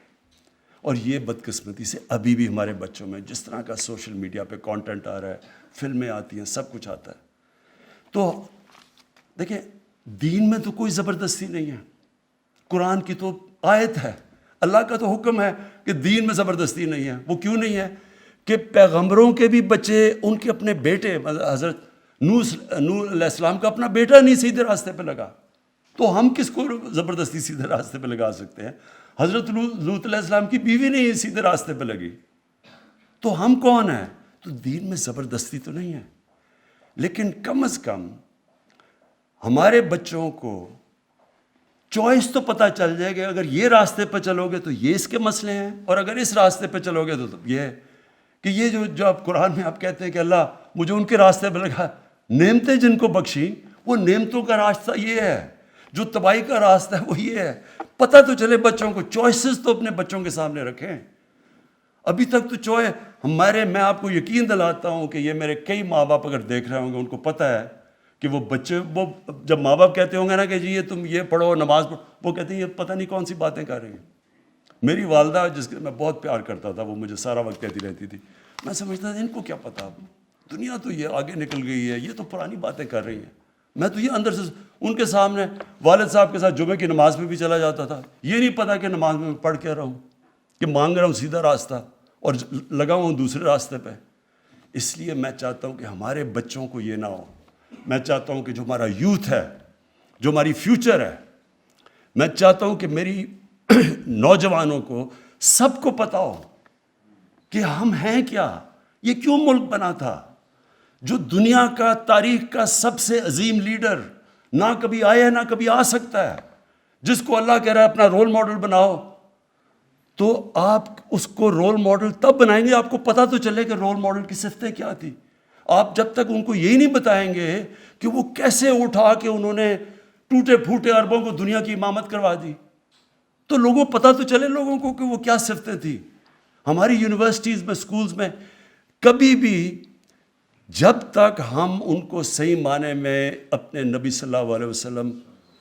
اور یہ بدقسمتی سے ابھی بھی ہمارے بچوں میں جس طرح کا سوشل میڈیا پہ کانٹینٹ آ رہا ہے, فلمیں آتی ہیں, سب کچھ آتا ہے. تو دیکھیں دین میں تو کوئی زبردستی نہیں ہے, قرآن کی تو آیت ہے, اللہ کا تو حکم ہے کہ دین میں زبردستی نہیں ہے. وہ کیوں نہیں ہے کہ پیغمبروں کے بھی بچے, ان کے اپنے بیٹے, حضرت نوح علیہ السلام کا اپنا بیٹا نہیں سیدھے راستے پہ لگا, تو ہم کس کو زبردستی سیدھے راستے پہ لگا سکتے ہیں؟ حضرت لوط علیہ السلام کی بیوی نہیں سیدھے راستے پہ لگی, تو ہم کون ہیں؟ تو دین میں زبردستی تو نہیں ہے, لیکن کم از کم ہمارے بچوں کو چوائس تو پتہ چل جائے گا. اگر یہ راستے پہ چلو گے تو یہ اس کے مسئلے ہیں, اور اگر اس راستے پہ چلو گے تو یہ ہے کہ یہ جو آپ قرآن میں آپ کہتے ہیں کہ اللہ مجھے ان کے راستے پہ لگا, نعمتیں جن کو بخشی, وہ نعمتوں کا راستہ یہ ہے, جو تباہی کا راستہ ہے وہ یہ ہے. پتہ تو چلے بچوں کو, چوائسز تو اپنے بچوں کے سامنے رکھیں. ابھی تک تو میں آپ کو یقین دلاتا ہوں کہ یہ میرے کئی ماں باپ اگر دیکھ رہے ہوں گے ان کو پتہ ہے کہ وہ بچے, وہ جب ماں باپ کہتے ہوں گے نا کہ جی یہ تم یہ پڑھو, نماز پڑھو, وہ کہتے ہیں یہ پتہ نہیں کون سی باتیں کر رہی ہیں. میری والدہ جس کے میں بہت پیار کرتا تھا, وہ مجھے سارا وقت کہتی رہتی تھی, میں سمجھتا تھا ان کو کیا پتہ, دنیا تو یہ آگے نکل گئی ہے, یہ تو پرانی باتیں کر رہی ہیں. میں تو یہ اندر سے ان کے سامنے والد صاحب کے ساتھ جمعے کی نماز میں بھی چلا جاتا تھا, یہ نہیں پتا کہ نماز میں پڑھ کیا رہا ہوں, کہ مانگ رہا ہوں سیدھا راستہ اور لگا ہوں دوسرے راستے پہ. اس لیے میں چاہتا ہوں کہ ہمارے بچوں کو یہ نہ ہو. میں چاہتا ہوں کہ جو ہمارا یوتھ ہے, جو ہماری فیوچر ہے, میں چاہتا ہوں کہ میری نوجوانوں کو سب کو پتہ ہو کہ ہم ہیں کیا, یہ کیوں ملک بنا تھا, جو دنیا کا تاریخ کا سب سے عظیم لیڈر نہ کبھی آیا ہے نہ کبھی آ سکتا ہے, جس کو اللہ کہہ رہا ہے اپنا رول ماڈل بناؤ. تو آپ اس کو رول ماڈل تب بنائیں گے آپ کو پتہ تو چلے کہ رول ماڈل کی صفتیں کیا تھی. آپ جب تک ان کو یہی نہیں بتائیں گے کہ وہ کیسے اٹھا کے انہوں نے ٹوٹے پھوٹے عربوں کو دنیا کی امامت کروا دی, تو لوگوں کو پتہ تو چلے لوگوں کو کہ وہ کیا صفتیں تھیں. ہماری یونیورسٹیز میں, سکولز میں کبھی بھی جب تک ہم ان کو صحیح معنی میں اپنے نبی صلی اللہ علیہ وسلم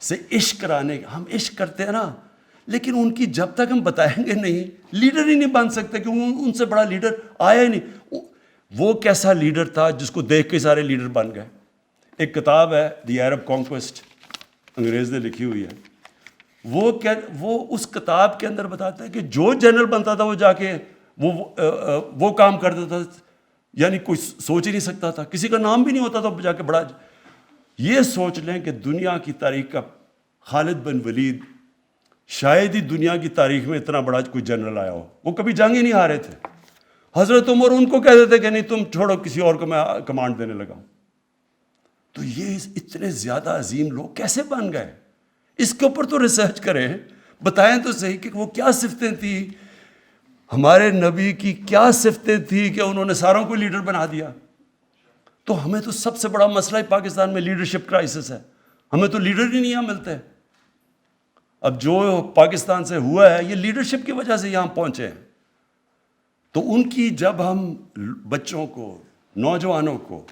سے عشق کرانے, ہم عشق کرتے ہیں نا, لیکن ان کی جب تک ہم بتائیں گے نہیں, لیڈر ہی نہیں بن سکتے, کیونکہ ان سے بڑا لیڈر آیا ہی نہیں. وہ کیسا لیڈر تھا جس کو دیکھ کے سارے لیڈر بن گئے. ایک کتاب ہے دی عرب کانکویسٹ, انگریز نے لکھی ہوئی ہے. وہ اس کتاب کے اندر بتاتا ہے کہ جو جنرل بنتا تھا وہ جا کے وہ کام کر دیتا تھا, یعنی کوئی سوچ ہی نہیں سکتا تھا, کسی کا نام بھی نہیں ہوتا تھا جا کے بڑا. یہ سوچ لیں کہ دنیا کی تاریخ کا خالد بن ولید شاید ہی دنیا کی تاریخ میں اتنا بڑا کوئی جنرل آیا ہو, وہ کبھی جنگ ہی نہیں ہارے تھے. حضرت عمر ان کو کہتے تھے کہ نہیں تم چھوڑو, کسی اور کو میں کمانڈ دینے لگا ہوں. تو یہ اتنے زیادہ عظیم لوگ کیسے بن گئے؟ اس کے اوپر تو ریسرچ کریں, بتائیں تو صحیح کہ وہ کیا صفتیں تھیں, ہمارے نبی کی کیا صفتیں تھیں کہ انہوں نے ساروں کو لیڈر بنا دیا. تو ہمیں تو سب سے بڑا مسئلہ ہی پاکستان میں لیڈرشپ کرائسس ہے. ہمیں تو لیڈر ہی نہیں یہاں ملتے. اب جو پاکستان سے ہوا ہے یہ لیڈرشپ کی وجہ سے یہاں پہنچے ہیں. تو ان کی جب ہم بچوں کو، نوجوانوں کو،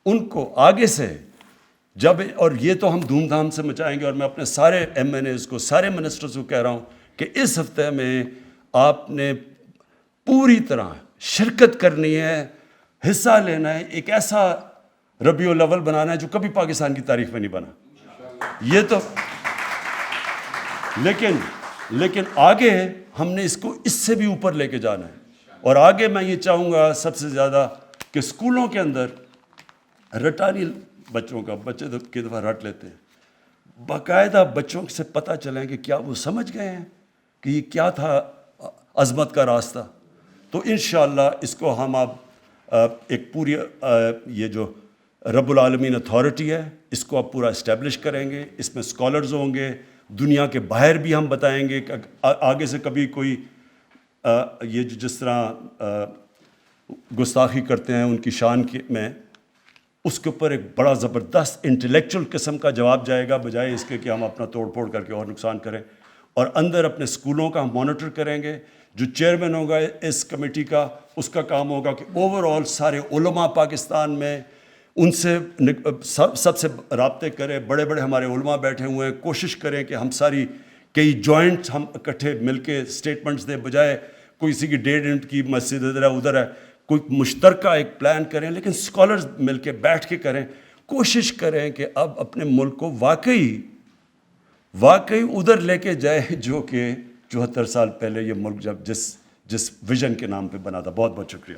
ان کو آگے سے جب، اور یہ تو ہم دھوم دھام سے مچائیں گے، اور میں اپنے سارے ایم این ایز کو، سارے منسٹرز کو کہہ رہا ہوں کہ اس ہفتے میں آپ نے پوری طرح شرکت کرنی ہے، حصہ لینا ہے. ایک ایسا ربیع الاول بنانا ہے جو کبھی پاکستان کی تاریخ میں نہیں بنا. یہ تو لیکن آگے ہم نے اس کو اس سے بھی اوپر لے کے جانا ہے. اور آگے میں یہ چاہوں گا سب سے زیادہ کہ اسکولوں کے اندر رٹانی بچوں کا، بچے کی دفعہ رٹ لیتے ہیں، باقاعدہ بچوں سے پتہ چلیں کہ کیا وہ سمجھ گئے ہیں کہ یہ کیا تھا عظمت کا راستہ. تو انشاءاللہ اس کو ہم اب ایک پوری یہ جو رب العالمین اتھارٹی ہے اس کو اب پورا اسٹیبلش کریں گے. اس میں اسکالرز ہوں گے، دنیا کے باہر بھی ہم بتائیں گے کہ آگے سے کبھی کوئی یہ جس طرح گستاخی کرتے ہیں ان کی شان میں، اس کے اوپر ایک بڑا زبردست انٹلیکچوئل قسم کا جواب جائے گا، بجائے اس کے کہ ہم اپنا توڑ پھوڑ کر کے اور نقصان کریں. اور اندر اپنے اسکولوں کا ہم مانیٹر کریں گے. جو چیئرمین ہوگا اس کمیٹی کا، اس کا کام ہوگا کہ اوور آل سارے علماء پاکستان میں ان سے سب سے رابطے کرے. بڑے بڑے ہمارے علماء بیٹھے ہوئے ہیں، کوشش کریں کہ ہم ساری کئی جوائنٹ ہم اکٹھے مل کے اسٹیٹمنٹس دیں، بجائے کوئی سی کی 1.5 انٹ کی مسجد ادھر ہے ادھر ہے. کوئی مشترکہ ایک پلان کریں، لیکن اسکالرز مل کے بیٹھ کے کریں. کوشش کریں کہ اب اپنے ملک کو واقعی ادھر لے کے جائے جو کہ 74 سال پہلے یہ ملک جب جس ویژن کے نام پہ بنا تھا. بہت بہت شکریہ.